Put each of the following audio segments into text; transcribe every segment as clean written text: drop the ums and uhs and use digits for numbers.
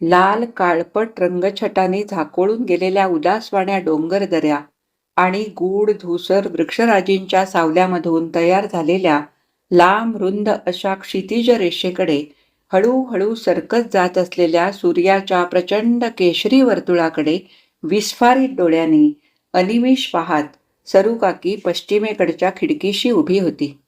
लाल काळपट रंगछटाने झाकोळून गेलेल्या उदासवाण्या डोंगरदऱ्या आणि गूढ धूसर वृक्षराजींच्या सावल्यामधून तयार झालेल्या लांब रुंद अशा क्षितिज रेषेकडे हळूहळू सरकत जात असलेल्या सूर्याच्या प्रचंड केशरी वर्तुळाकडे विस्फारित डोळ्यांनी अनिमिष पाहात सरुकाकी पश्चिमेकडच्या खिडकीशी उभी होती.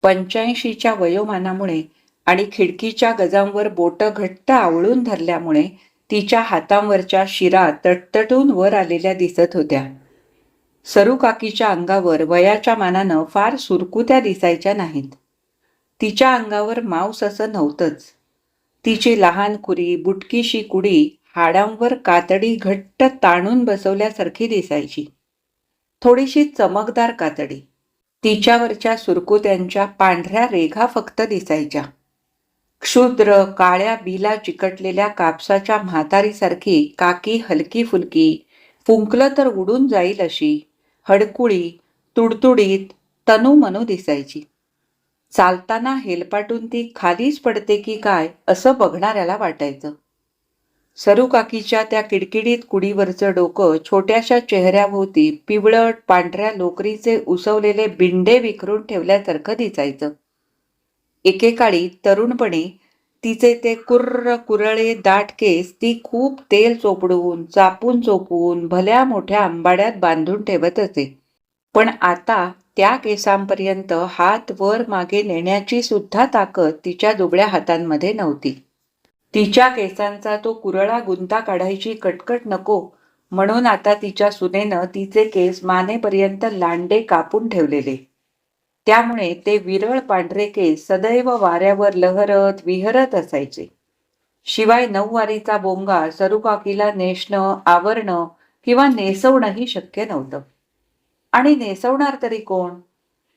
85च्या वयोमानामुळे आणि खिडकीच्या गजांवर बोटं घट्ट आवळून धरल्यामुळे तिच्या हातांवरच्या शिरा तटतटून वर आलेल्या दिसत होत्या. सरुकाकीच्या अंगावर वयाच्या मानानं फार सुरकुत्या दिसायच्या नाहीत. तिच्या अंगावर मांस असं नव्हतंच. तिची लहान खुरी बुटकीशी कुडी हाडांवर कातडी घट्ट ताणून बसवल्यासारखी दिसायची. थोडीशी चमकदार कातडी. तिच्यावरच्या सुरकुत्यांच्या पांढऱ्या रेघा फक्त दिसायच्या. क्षुद्र काळ्या बीला चिकटलेल्या कापसाच्या म्हातारीसारखी काकी हलकी फुलकी, फुंकलं तर उडून जाईल अशी, हडकुळी, तुडतुडीत, तनूमनू दिसायची. चालताना हेलपाटून ती खालीच पडते की काय असं बघणाऱ्याला वाटायचं. सरुकाकीच्या त्या किडकिडीत कुडीवरचं डोकं छोट्याशा चेहऱ्याभोवती पिवळट पांढऱ्या लोकरीचे उसवलेले बिंडे विखरून ठेवल्यासारखं दिसायचं. एकेकाळी तरुणपणी तिचे ते कुर्र कुरळे दाट केस ती खूप तेल चोपडून चापून चोपून भल्या मोठ्या आंबाड्यात बांधून ठेवत असे. पण आता त्या केसांपर्यंत हात वर मागे नेण्याची सुद्धा ताकद तिच्या दुबळ्या हातांमध्ये नव्हती. तिच्या केसांचा तो कुरळा गुंता काढायची कटकट नको म्हणून आता तिच्या सुनेनं तिचे केस मानेपर्यंत लांडे कापून ठेवलेले. त्यामुळे ते विरळ पांढरे केस सदैव वाऱ्यावर लहरत विहरत असायचे. शिवाय नऊवारीचा बोंगा सरुकाकीला नेसणं, आवरणं किंवा नेसवणंही शक्य नव्हतं. आणि नेसवणार तरी कोण?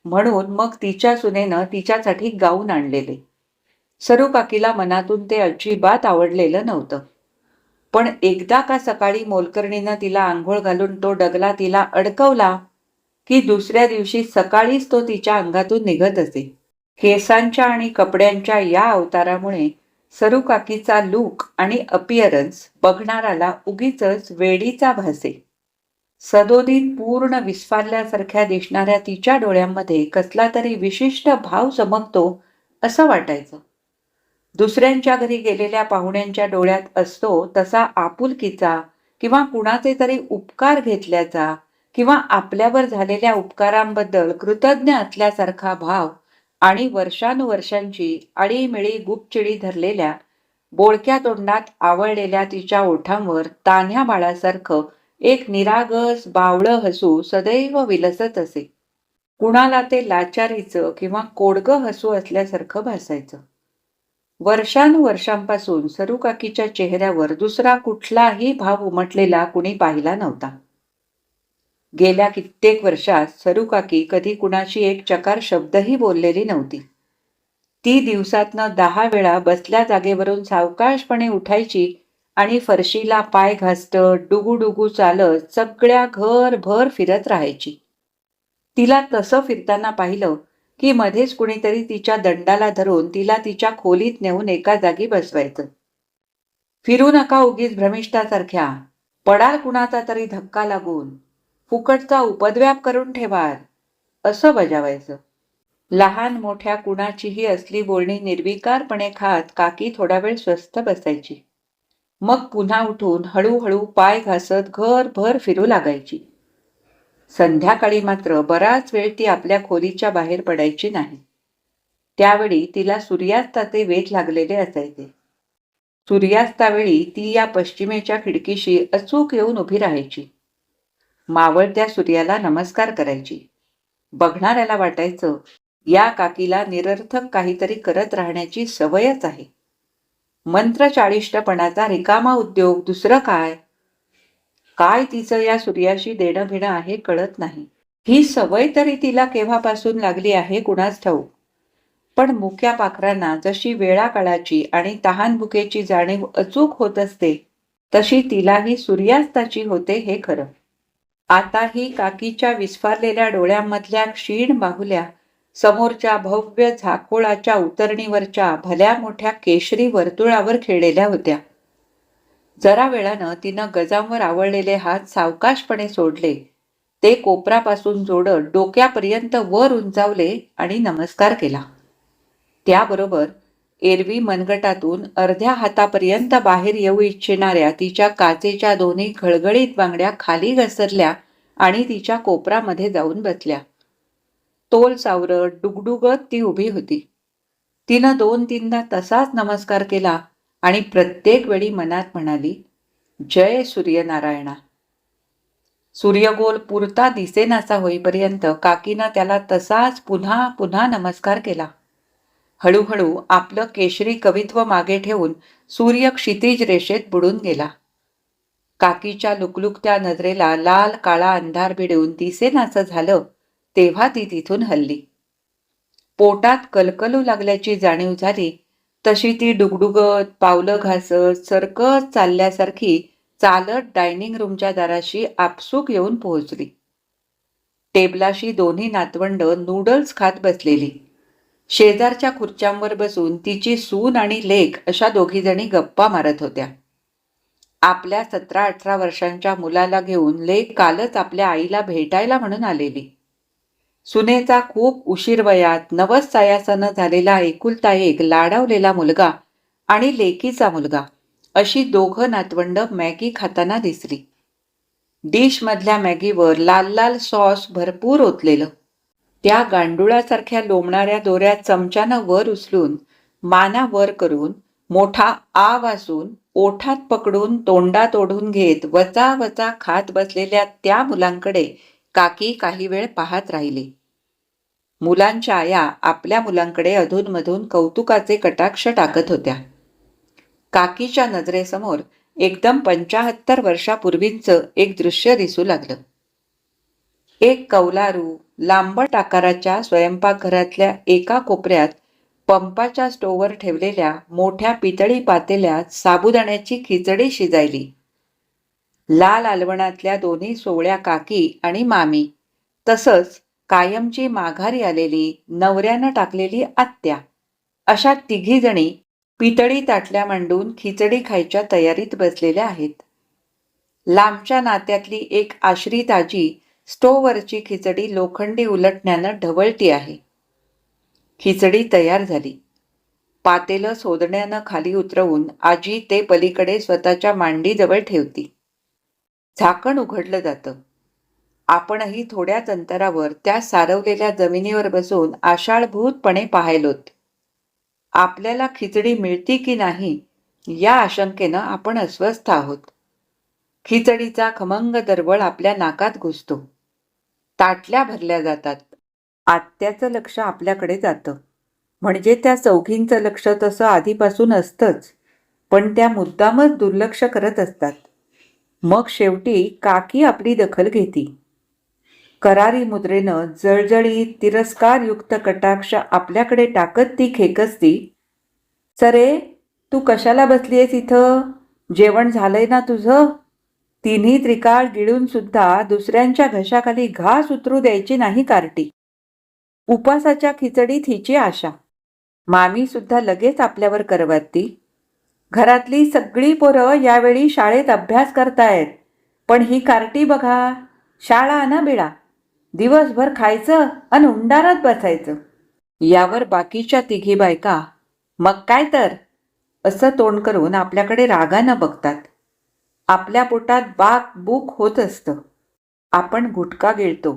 म्हणून मग तिच्या सुनेनं तिच्यासाठी गाऊन आणलेले. सरुकाकीला मनातून ते अजिबात आवडलेलं नव्हतं. पण एकदा का सकाळी मोलकरणीनं तिला आंघोळ घालून तो डगला तिला अडकवला की दुसऱ्या दिवशी सकाळीच तो तिच्या अंगातून निघत असे. केसांच्या आणि कपड्यांच्या या अवतारामुळे सरुकाकीचा लूक आणि अपिअरन्स बघणाराला उगीचच वेडीचा भासे. सदोदित पूर्ण विस्फारल्यासारख्या दिसणाऱ्या तिच्या डोळ्यांमध्ये कसला तरी विशिष्ट भाव चमकतो असं वाटायचं. दुसऱ्यांच्या घरी गेलेल्या पाहुण्यांच्या डोळ्यात असतो तसा आपुलकीचा किंवा कुणाचे तरी उपकार घेतल्याचा किंवा आपल्यावर झालेल्या उपकारांबद्दल कृतज्ञ असल्यासारखा भाव आणि वर्षानुवर्षांची आळीमिळी गुपचिडी धरलेल्या बोळक्या तोंडात आवळलेल्या तिच्या ओठांवर तान्ह्या बाळासारखं एक निरागस बावळं हसू सदैव विलसत असे. कुणाला ते लाचारीचं किंवा कोडगं हसू असल्यासारखं भासायचं. वर्षानुवर्षांपासून सरुकाकीच्या चेहऱ्यावर दुसरा कुठलाही भाव उमटलेला कुणी पाहिला नव्हता. गेल्या कित्येक वर्षात सरुकाकी कधी कुणाशी एक चकार शब्दही बोललेली नव्हती. ती दिवसातनं 10 वेळा बसल्या जागेवरून सावकाशपणे उठायची आणि फरशीला पाय घासत डुगूडुगू चालत सगळ्या घरभर फिरत राहायची. तिला तसं फिरताना पाहिलं की मध्येच कुणीतरी तिच्या दंडाला धरून तिला तिच्या खोलीत नेऊन एका जागी बसवायचं. फिरू नका उगीच भ्रमिष्ठासारख्या, पडाल कुणाचा तरी धक्का लागून, फुकटचा उपद्व्याप करून ठेवाल, असं बजावायचं. लहान मोठ्या कुणाचीही असली बोलणी निर्विकारपणे खात काकी थोडा वेळ स्वस्थ बसायची. मग पुन्हा उठून हळूहळू पाय घासत घरभर फिरू लागायची. संध्याकाळी मात्र बराच वेळ ती आपल्या खोलीच्या बाहेर पडायची नाही. त्यावेळी तिला सूर्यास्ताचे वेध लागलेले असायचे. सूर्यास्तावेळी ती या पश्चिमेच्या खिडकीशी अचूक येऊन उभी राहायची. मावळत्या सूर्याला नमस्कार करायची. बघणाऱ्याला वाटायचं या काकीला निरर्थक काहीतरी करत राहण्याची सवयच आहे. मंत्रचाळिष्टपणाचा रिकामा उद्योग, दुसरं काय? काय तिचं या सूर्याशी देणं घेणं आहे कळत नाही. ही सवय तरी तिला केव्हापासून लागली आहे कुणास ठाऊक. पण मुक्या पाखरांना जशी वेळाकाळाची आणि तहानभुकेची जाणीव अचूक होत असते तशी तिलाही सूर्यास्ताची होते हे खरं. आताही काकीच्या विस्फारलेल्या डोळ्यांमधल्या क्षीण बाहुल्या समोरच्या भव्य झाकोळाच्या उतरणीवरच्या भल्या मोठ्या केशरी वर्तुळावर खेळलेल्या होत्या. जरा वेळानं तिनं गजांवर आवळलेले हात सावकाशपणे सोडले. ते कोपरापासून जोडत डोक्यापर्यंत वर उंचावले आणि नमस्कार केला. त्याबरोबर एरवी मनगटातून अर्ध्या हातापर्यंत बाहेर येऊ इच्छिणाऱ्या तिच्या काचेच्या दोन्ही खळगळीत बांगड्या खाली घसरल्या आणि तिच्या कोपरामध्ये जाऊन बसल्या. तोल सावरत डुगडुगत ती उभी होती. तिनं 2-3दा तसाच नमस्कार केला आणि प्रत्येक वेळी मनात म्हणाली, जय सूर्यनारायणा. सूर्यगोल पुरता दिसेनासा होईपर्यंत काकीनं त्याला तसाच पुन्हा पुन्हा नमस्कार केला. हळूहळू आपलं केशरी कवित्व मागे ठेवून सूर्य क्षितिज रेषेत बुडून गेला. काकीच्या लुकलुकत्या नजरेला लाल काळा अंधार भिडून दिसेनासं झालं तेव्हा ती तिथून हलली. पोटात कलकलू लागल्याची जाणीव झाली तशी ती डुगडुगत पावलं घासत सरकत चालल्यासारखी चालत डायनिंग रूमच्या दाराशी आपसूक येऊन पोहोचली. टेबलाशी दोन्ही नातवंड नूडल्स खात बसलेली. शेजारच्या खुर्च्यांवर बसून तिची सून आणि लेक अशा दोघीजणी गप्पा मारत होत्या. आपल्या 17-18 वर्षांच्या मुलाला घेऊन लेक कालच आपल्या आईला भेटायला म्हणून आलेली. सुनेचा खूप उशीर वयात नवस सायासानं झालेला एकुलता एक लाडावलेला मुलगा आणि लेकीचा मुलगा अशी दोघं नातवंड मॅगी खाताना दिसली. डिशमधल्या मॅगीवर लाल लाल सॉस भरपूर ओतलेलं. त्या गांडुळासारख्या लोंबणाऱ्या दोऱ्या चमच्यानं वर उचलून माना वर करून मोठा आ वाजून ओठात पकडून तोंडात ओढून घेत वचा वचा खात बसलेल्या त्या मुलांकडे काकी काही वेळ पाहत राहिली. मुलांच्या आया आपल्या मुलांकडे अधूनमधून कौतुकाचे कटाक्ष टाकत होत्या. काकीच्या नजरेसमोर एकदम 75 वर्षापूर्वींचं एक दृश्य दिसू लागलं. एक कौलारू लांबट आकाराच्या स्वयंपाकघरातल्या एका कोपऱ्यात पंपाच्या स्टोवर ठेवलेल्या मोठ्या पितळी पातेल्यात साबुदाण्याची खिचडी शिजायली. लाल आलवणातल्या दोन्ही सोवळ्या काकी आणि मामी तसंच कायमची माघारी आलेली नवऱ्यानं टाकलेली आत्या अशा तिघी जणी पितळी ताटल्या मांडून खिचडी खायच्या तयारीत बसलेल्या आहेत. लांबच्या नात्यातली एक आश्रित आजी स्टोवरची खिचडी लोखंडी उलटण्यानं ढवळती आहे. खिचडी तयार झाली. पातेलं सोदण्यानं खाली उतरवून आजी ते पलीकडे स्वतःच्या मांडीजवळ ठेवती. झाकण उघडलं जातं. आपणही थोड्याच अंतरावर त्या सारवलेल्या जमिनीवर बसून आषाढभूतपणे पाहायलोत. आपल्याला खिचडी मिळती की नाही या आशंकेनं आपण अस्वस्थ आहोत. खिचडीचा खमंग दरवळ आपल्या नाकात घुसतो. ताटल्या भरल्या जातात. आत्याचं लक्ष आपल्याकडे जातं. म्हणजे त्या चौघींचं लक्ष तसं आधीपासून असतंच, पण त्या मुद्दामच दुर्लक्ष करत असतात. मग शेवटी काकी आपली दखल घेती. करारी मुद्रेनं जळजळीत तिरस्कारयुक्त कटाक्ष आपल्याकडे टाकत ती खेकसती, सरे तू कशाला बसलीयस इथं? जेवण झालंय ना तुझं? तिन्ही त्रिकाळ गिळून सुद्धा दुसऱ्यांच्या घशाखाली घास उतरू द्यायची नाही कार्टी. उपासाच्या खिचडीत हिची आशा. मामी सुद्धा लगेच आपल्यावर करवती, घरातली सगळी पोरं यावेळी शाळेत अभ्यास करतायत, पण ही कार्टी बघा, शाळा ना बिळा, दिवसभर खायचं आणि उंडारात बसायचं. यावर बाकीच्या तिघी बायका मग काय तर असं तोंड करून आपल्याकडे रागानं बघतात. आपल्या पोटात बाक बुक होत असतं. आपण गुटखा गिळतो.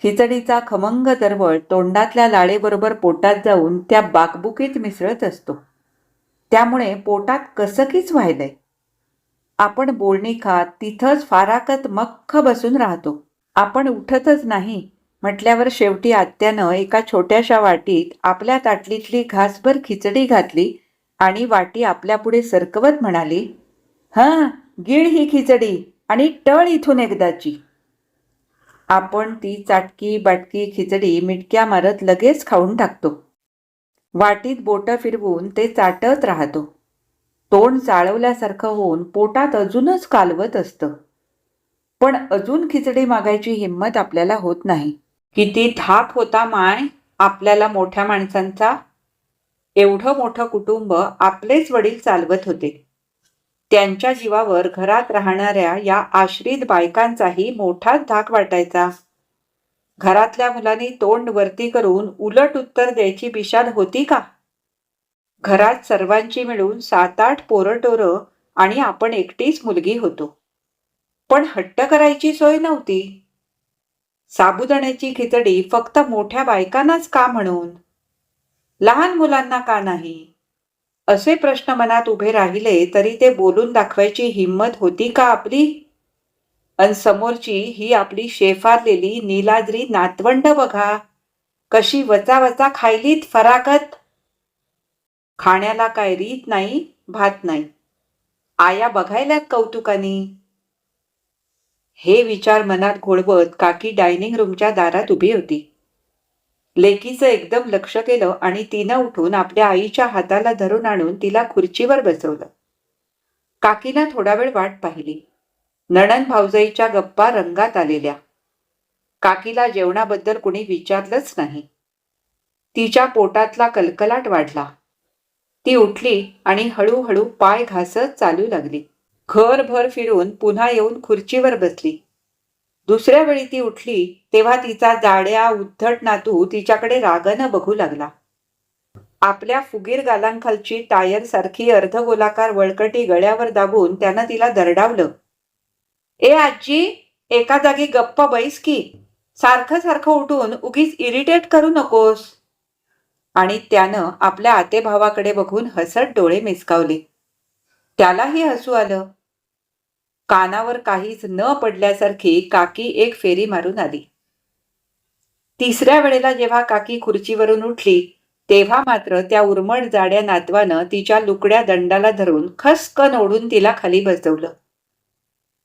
खिचडीचा खमंग दरवळ तोंडातल्या लाळेबरोबर पोटात जाऊन त्या बाकबुकीत मिसळत असतो. त्यामुळे पोटात कसकीच व्हायलंय. आपण बोलणी खात तिथंच फाराकत मख्ख बसून राहतो. आपण उठतच नाही म्हटल्यावर शेवटी आत्यानं एका छोट्याशा वाटीत आपल्या ताटलीतली घासभर खिचडी घातली आणि वाटी आपल्यापुढे सरकवत म्हणाली, हां गिळ ही खिचडी आणि टळ इथून एकदाची. आपण ती चाटकी बाटकी खिचडी मिटक्या मारत लगेच खाऊन टाकतो. वाटीत बोटं फिरवून ते चाटत राहतो. तोंड चाळवल्यासारखं होऊन पोटात अजूनच कालवत असतं. पण अजून खिचडी मागायची हिंमत आपल्याला होत नाही. किती धाक होता माय आपल्याला मोठ्या माणसांचा. एवढं मोठं कुटुंब आपलेच वडील चालवत होते. त्यांच्या जीवावर घरात राहणाऱ्या या आश्रित बायकांचाही मोठाच धाक वाटायचा. घरातल्या मुलांनी तोंड वरती करून उलट उत्तर द्यायची बिशाद होती का? घरात सर्वांची मिळून 7-8 पोरटोरं आणि आपण एकटीच मुलगी होतो. पण हट्ट करायची सोय नव्हती. साबुदाण्याची खिचडी फक्त मोठ्या बायकांनाच का म्हणून? लहान मुलांना का नाही? असे प्रश्न मनात उभे राहिले तरी ते बोलून दाखवायची हिंमत होती का आपली? अन समोरची ही आपली शेफारलेली नीलाद्री नातवंड बघा, कशी वचा खायलीत फराकत. खाण्याला काय रीत नाही, भात नाही. आया बघायल्यात कौतुकानी. हे विचार मनात घोळवत काकी डायनिंग रूमच्या दारात उभी होती. लेकीचं एकदम लक्ष केलं आणि तिनं उठून आपल्या आईच्या हाताला धरून आणून तिला खुर्चीवर बसवलं. काकीनं थोडा वेळ वाट पाहिली. नणंद भाऊजाईच्या गप्पा रंगात आलेल्या. काकीला जेवणाबद्दल कुणी विचारलंच नाही. तिच्या पोटातला कलकलाट वाढला. ती उठली आणि हळूहळू पाय घासत चालू लागली. घरभर फिरून पुन्हा येऊन खुर्चीवर बसली. दुसऱ्या वेळी ती उठली तेव्हा तिचा जाड्या उद्धट नातू तिच्याकडे रागानं बघू लागला. आपल्या फुगीर गालांखालची टायर सारखी अर्धगोलाकार वळकटी गळ्यावर दाबून त्यानं तिला दरडावलं. ए आजी, एका जागी गप्प बैस की. सारखं सारखं उठून उगीच इरिटेट करू नकोस. आणि त्यानं आपल्या आतेभावाकडे बघून हसत डोळे मिचकावले. त्यालाही हसू आलं. कानावर काहीच न पडल्यासारखी काकी एक फेरी मारून आली. तिसऱ्या वेळेला जेव्हा काकी खुर्चीवरून उठली तेव्हा मात्र त्या उर्मट जाड्या नातवानं तिच्या लुकड्या दंडाला धरून खसकन ओढून तिला खाली बसवलं.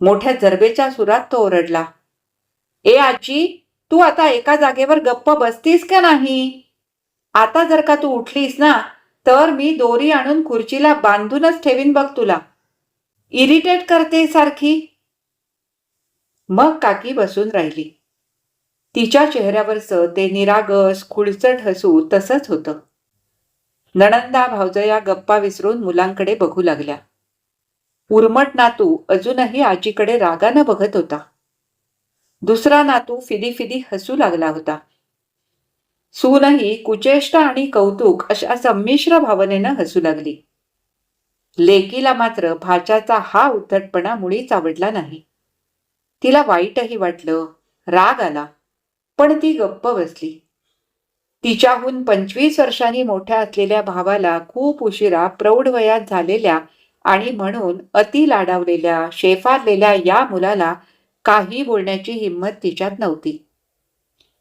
मोठ्या जरबेच्या सुरात तो ओरडला. ए आजी, तू आता एका जागेवर गप्प बसतीस का नाही? आता जर का तू उठलीस ना तर मी दोरी आणून खुर्चीला बांधूनच ठेवीन बघ तुला. इरिटेट करते सारखी. मग काकी बसून राहिली. तिच्या चेहऱ्यावरचं ते निरागस खुळचट हसू तसंच होतं. नणंदा भावजया गप्पा विसरून मुलांकडे बघू लागल्या. उर्मट नातू अजूनही आजीकडे रागानं बघत होता. दुसरा नातू फिदी फिदी हसू लागला होता. सूनही कुचेष्टा आणि कौतुक अशा संमिश्र भावनेनं हसू लागली. लेकीला मात्र भाच्याचा हा उद्धटपणा मुळीच आवडला नाही. तिला वाईटही वाटलं, राग आला, पण ती गप्प बसली. तिच्याहून 25 वर्षांनी मोठ्या असलेल्या भावाला खूप उशिरा प्रौढ वयात झालेल्या आणि म्हणून अति लाडावलेल्या शेफारलेल्या या मुलाला काही बोलण्याची हिंमत तिच्यात नव्हती.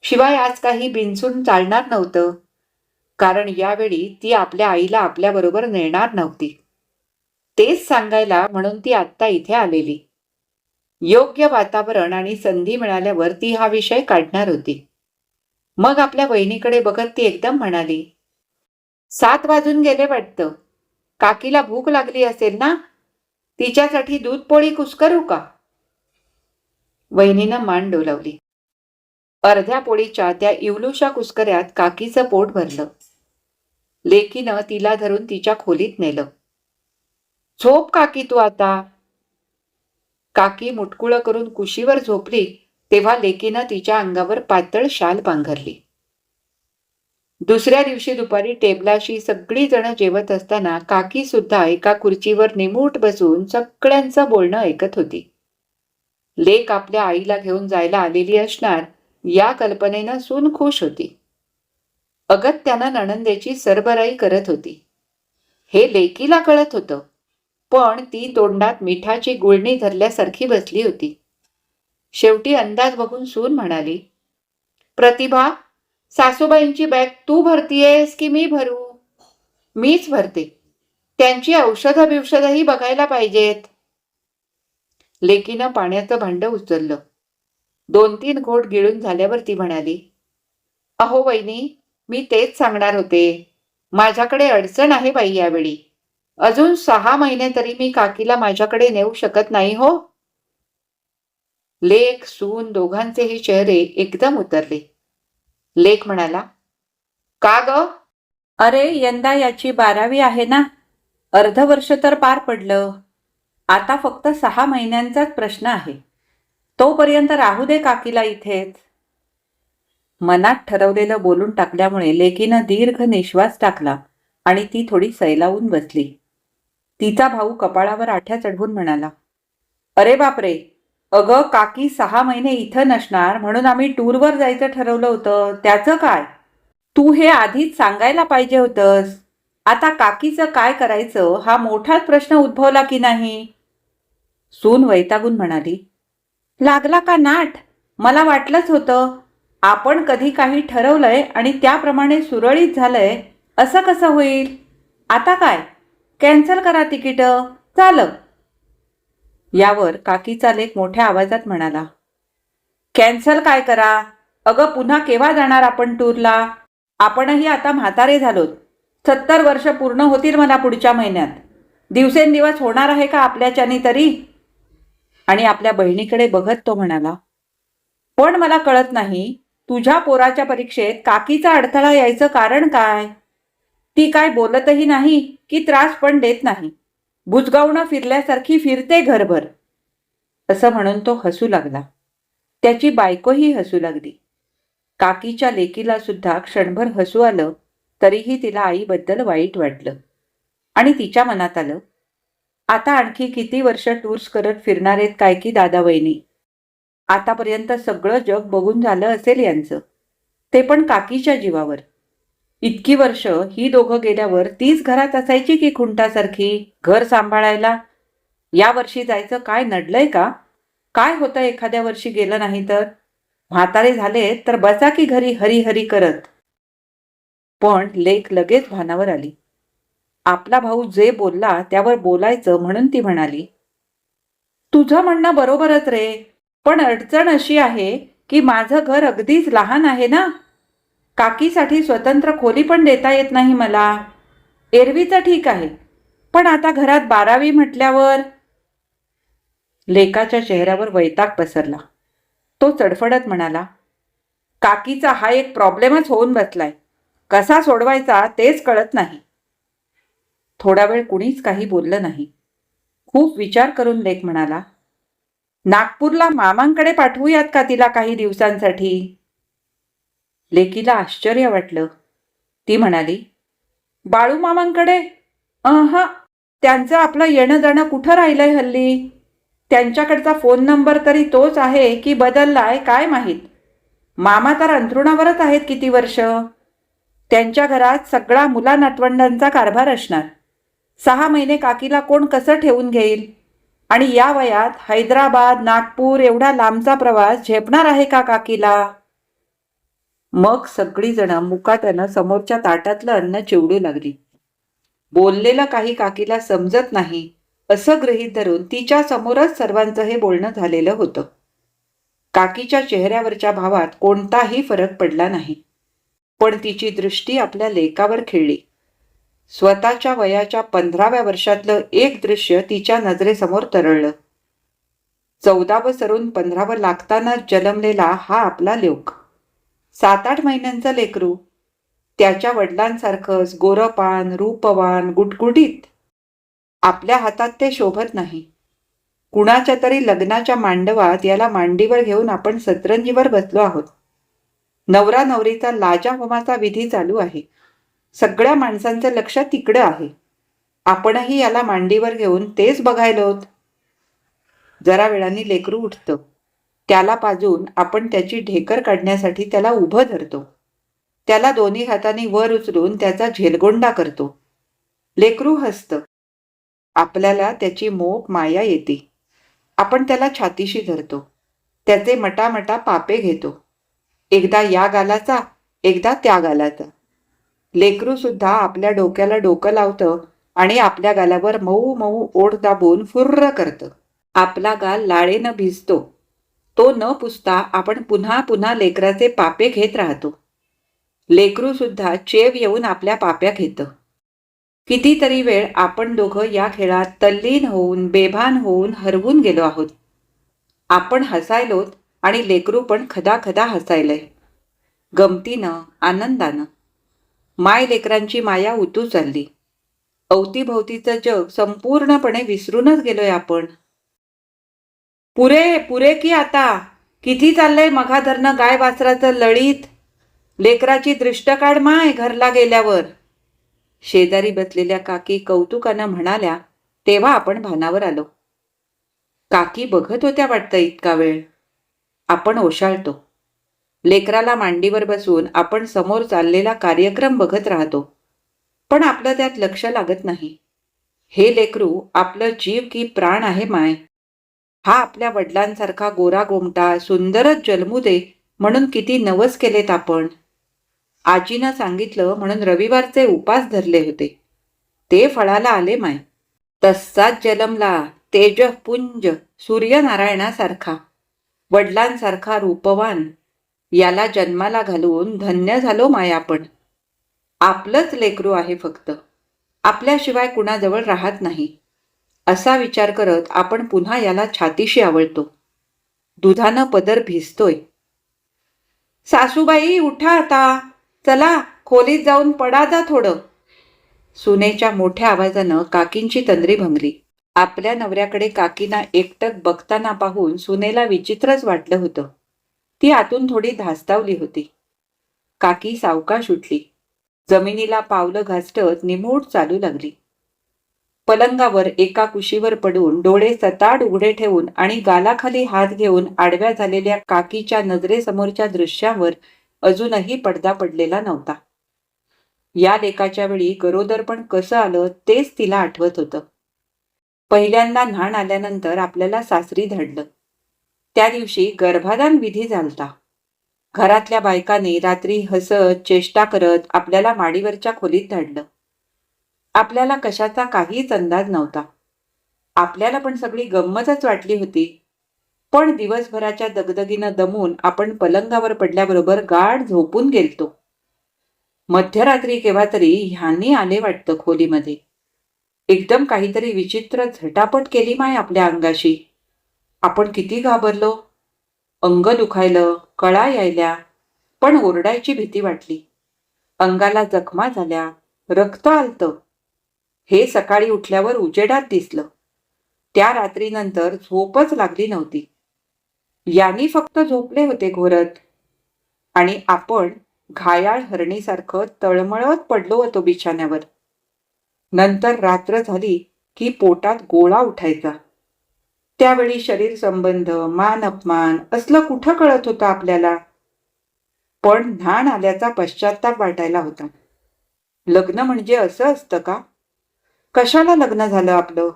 शिवाय आज काही बिनसून चालणार नव्हतं, कारण यावेळी ती आपल्या आईला आपल्याबरोबर नेणार नव्हती. तेच सांगायला म्हणून ती आत्ता इथे आलेली. योग्य वातावरण आणि संधी मिळाल्यावर ती हा विषय काढणार होती. मग आपल्या वहिनीकडे बघत ती एकदम म्हणाली, 7 वाजून गेले वाटतं. काकीला भूक लागली असेल ना? तिच्यासाठी दूध पोळी कुस्करू का? वहिनीनं मान डोलावली. अर्ध्या पोळीच्या त्या इवलूशा कुस्कऱ्यात काकीचं पोट भरलं. लेकीनं तिला धरून तिच्या खोलीत नेलं. झोप काकी तू आता. काकी मुटकुळं करून कुशीवर झोपली तेव्हा लेकीनं तिच्या अंगावर पातळ शाल पांघरली. दुसऱ्या दिवशी दुपारी टेबलाशी सगळी जण जेवत असताना काकी सुद्धा एका खुर्चीवर निमूट बसून सगळ्यांचं बोलणं ऐकत होती. लेक आपल्या आईला घेऊन जायला आलेली असणार या कल्पनेनं सून खुश होती. अगत्यानं नणंदेची सरबराई करत होती. हे लेकीला कळत होतं, पण ती तोंडात मिठाची गुळणी धरल्यासारखी बसली होती. शेवटी अंदाज बघून सून म्हणाली, प्रतिभा, सासूबाईंची बॅग तू भरतीयेस की मी भरू? मीच भरते. त्यांची औषधं बिवषधही बघायला पाहिजेत. लेकीनं पाण्याचं भांडं उचललं. 2-3 घोट गिळून झाल्यावर ती म्हणाली, अहो वहिनी, मी तेच सांगणार होते. माझ्याकडे अडचण आहे बाई यावेळी. अजून 6 महिने तरी मी काकीला माझ्याकडे नेऊ शकत नाही हो. लेक सून दोघांचेही चेहरे एकदम उतरले. लेक म्हणाला, का ग? अरे यंदा याची 12वी आहे ना. अर्ध वर्ष तर पार पडलं. आता फक्त 6 महिन्यांचाच प्रश्न आहे. तोपर्यंत राहू दे काकीला इथेच. मनात ठरवलेलं बोलून टाकल्यामुळे लेकीनं दीर्घ निश्वास टाकला आणि ती थोडी सैलावून बसली. तिचा भाऊ कपाळावर आठ्या चढवून म्हणाला, अरे बापरे, अगं काकी 6 महिने इथं नसणार म्हणून आम्ही टूरवर जायचं ठरवलं होतं, त्याचं काय? तू हे आधीच सांगायला पाहिजे होतंस. आता काकीचं काय करायचं हा मोठाच प्रश्न उद्भवला की नाही. सून वैतागून म्हणाली, लागला का नाट? मला वाटलंच होतं. आपण कधी काही ठरवलंय आणि त्याप्रमाणे सुरळीत झालंय, असं कसं होईल? आता काय, कॅन्सल करा तिकीट, झालं. यावर काकीचा लेक मोठ्या आवाजात म्हणाला, कॅन्सल काय करा? अगं पुन्हा केव्हा जाणार आपण टूरला? आपणही आता म्हातारे झालोत. 70 वर्ष पूर्ण होतील मला पुढच्या महिन्यात. दिवसेंदिवस होणार आहे का आपल्याच्यानी तरी? आणि आपल्या बहिणीकडे बघत तो म्हणाला, पण मला कळत नाही, तुझ्या पोराच्या परीक्षेत काकीचा अडथळा यायचं कारण काय? ती काय बोलतही नाही की त्रास पण देत नाही. बुजगावणं फिरल्यासारखी फिरते घरभर. असं म्हणून तो हसू लागला. त्याची बायकोही हसू लागली. काकीच्या लेकीला सुद्धा क्षणभर हसू आलं, तरीही तिला आईबद्दल वाईट वाटलं. आणि तिच्या मनात आलं, आता आणखी किती वर्ष टूर्स करत फिरणार आहेत काय की दादा वहिनी. आतापर्यंत सगळं जग बघून झालं असेल यांचं, ते पण काकीच्या जीवावर. इतकी वर्ष ही दोघं गेल्यावर तीच घरात असायची की खुंटासारखी घर सांभाळायला. या वर्षी जायचं काय नडलंय का? काय होतं एखाद्या वर्षी गेलं नाही तर? म्हातारे झाले तर बसा की घरी हरी हरी करत. पण लेक लगेच भानावर आली. आपला भाऊ जे बोलला त्यावर बोलायचं म्हणून ती म्हणाली, तुझं म्हणणं बरोबरच रे, पण अडचण अशी आहे की माझं घर अगदीच लहान आहे ना. काकीसाठी स्वतंत्र खोली पण देता येत नाही मला. एरवीचं ठीक आहे, पण आता घरात 12वी म्हटल्यावर. लेकाच्या चेहऱ्यावर वैताग पसरला. तो चडफडत म्हणाला, काकीचा हा एक प्रॉब्लेमच होऊन बसलाय. कसा सोडवायचा तेच कळत नाही. थोडा वेळ कुणीच काही बोललं नाही. खूप विचार करून लेक म्हणाला, नागपूरला मामांकडे पाठवूयात का तिला काही दिवसांसाठी? लेकीला आश्चर्य वाटलं. ती म्हणाली, बाळू मामांकडे? त्यांचं आपलं येणं जाणं कुठं राहिलंय हल्ली? त्यांच्याकडचा फोन नंबर तरी तोच आहे की बदललाय काय माहीत. मामा तर अंथरुणावरच आहेत किती वर्ष. त्यांच्या घरात सगळा मुला नातवंडांचा कारभार असणार. 6 महिने काकीला कोण कसं ठेवून घेईल? आणि या वयात हैदराबाद नागपूर एवढा लांबचा प्रवास झेपणार आहे का काकीला? मग सगळीजण मुकाट्यानं समोरच्या ताटातलं अन्न चिवडू लागली. बोललेलं काही काकीला समजत नाही असं गृहीत धरून तिच्या समोरच सर्वांचं हे बोलणं झालेलं होतं. काकीच्या चेहऱ्यावरच्या भावात कोणताही फरक पडला नाही, पण तिची दृष्टी आपल्या लेकावर खिळली. स्वतःच्या वयाच्या 15व्या वर्षातलं एक दृश्य तिच्या नजरेसमोर तरळलं. 14वं सरून 15वं लागतानाच जन्मलेला हा आपला लेक. 7-8 महिन्यांचं लेकरू. त्याच्या वडिलांसारखंच गोरपान रूपवान गुटगुटीत. आपल्या हातात ते शोभत नाही. कुणाच्या तरी लग्नाच्या मांडवात याला मांडीवर घेऊन आपण सतरंजीवर बसलो आहोत. नवरा नवरीचा लाजाहोमाचा विधी चालू आहे. सगळ्या माणसांचं लक्ष तिकडं आहे. आपणही याला मांडीवर घेऊन तेच बघायलोत. जरा वेळाने लेकरू उठतं. त्याला पाजून आपण त्याची ढेकर काढण्यासाठी त्याला उभं धरतो. त्याला दोन्ही हातांनी वर उचलून त्याचा झेलगोंडा करतो. लेकरू हसतं. आपल्याला त्याची मोह माया येते. आपण त्याला छातीशी धरतो. त्याचे मटामटा पापे घेतो. एकदा या गालाचा, एकदा त्या गालाचा. लेकरू सुद्धा आपल्या डोक्याला डोकं लावतं आणि आपल्या गालावर मऊ मऊ ओठ दाबून फुर्र करतं. आपला गाल लाळेनं भिजतो. तो न पुसता आपण पुन्हा पुन्हा लेकराचे पापे घेत राहतो. लेकरू सुद्धा चेव येऊन आपल्या पाप्या घेतं. कितीतरी वेळ आपण दोघं या खेळात तल्लीन होऊन बेभान होऊन हरवून गेलो आहोत. आपण हसायलोत आणि लेकरू पण खदाखदा हसायलंय. गमतीनं आनंदानं. माय लेकरांची माया उतू चालली. अवतीभवतीचं जग संपूर्णपणे विसरूनच गेलोय आपण. पुरे पुरे की आता, किती चाललंय मघा धरणं गाय वासराचं लळीत. लेकराची दृष्ट काढ माय घरला गेल्यावर. शेजारी बसलेल्या काकी कौतुकानं म्हणाल्या तेव्हा आपण भानावर आलो. काकी बघत होत्या वाटतं इतका वेळ. आपण ओशाळतो. लेकराला मांडीवर बसून आपण समोर चाललेला कार्यक्रम बघत राहतो. पण आपलं त्यात लक्ष लागत नाही. हे लेकरू आपलं जीव की प्राण आहे माय. हा आपल्या वडिलांसारखा गोरा गोमटा सुंदरच जन्मू दे म्हणून किती नवस केलेत आपण. आजीनं सांगितलं म्हणून रविवारचे उपास धरले होते. ते फळाला आले माय. तसाच जन्मला तेजपुंज सूर्यनारायणासारखा, वडिलांसारखा रूपवान. याला जन्माला घालून धन्य झालो माय आपण. आपलंच लेकरू आहे फक्त, आपल्याशिवाय कुणाजवळ राहत नाही असा विचार करत आपण पुन्हा याला छातीशी आवळतो. दुधानं पदर भिजतोय. सासूबाई उठा आता, चला खोलीत जाऊन पडा जा थोडं. सुनेच्या मोठ्या आवाजानं काकींची तंद्री भंगली. आपल्या नवऱ्याकडे काकींना एकटक बघताना पाहून सुनेला विचित्रच वाटलं होतं. ती आतून थोडी धास्तावली होती. काकी सावकाश उठली. जमिनीला पावलं घासटत निमूट चालू लागली. पलंगावर एका कुशीवर पडून डोळे सताड उघडे ठेवून आणि गालाखाली हात घेऊन आडव्या झालेल्या काकीच्या नजरेसमोरच्या दृश्यावर अजूनही पडदा पडलेला नव्हता. या लेकाच्या वेळी गरोदरपण कसं आलं तेच तिला आठवत होतं. पहिल्यांदा न्हाण आल्यानंतर आपल्याला सासरी धाडलं. त्या दिवशी गर्भाधान विधी झालता. घरातल्या बायकांनी रात्री हसत चेष्टा करत आपल्याला माडीवरच्या खोलीत धाडलं. आपल्याला कशाचा काहीच अंदाज नव्हता. आपल्याला पण सगळी गंमतच वाटली होती. पण दिवसभराच्या दगदगीनं दमून आपण पलंगावर पडल्याबरोबर गाढ झोपून गेलतो. मध्यरात्री केव्हा तरी ह्यांनी आले वाटतं खोलीमध्ये. एकदम काहीतरी विचित्र झटापट केली माय आपल्या अंगाशी. आपण किती घाबरलो. अंग दुखायलं, कळा यायल्या, पण ओरडायची भीती वाटली. अंगाला जखमा झाल्या, रक्त आलतं. हे सकाळी उठल्यावर उजेडात दिसलं. त्या रात्रीनंतर झोपच लागली नव्हती. यांनी फक्त झोपले होते घोरत आणि आपण घायाळ हरणीसारखं तळमळत पडलो होतो बिछाण्यावर. नंतर रात्र झाली की पोटात गोळा उठायचा. त्यावेळी शरीर संबंध, मान अपमान असलं कुठं कळत होतं आपल्याला. पण न्हाण आल्याचा पश्चाताप वाटायला होता. लग्न म्हणजे असं असतं का? कशाला लग्न झालं आपलं?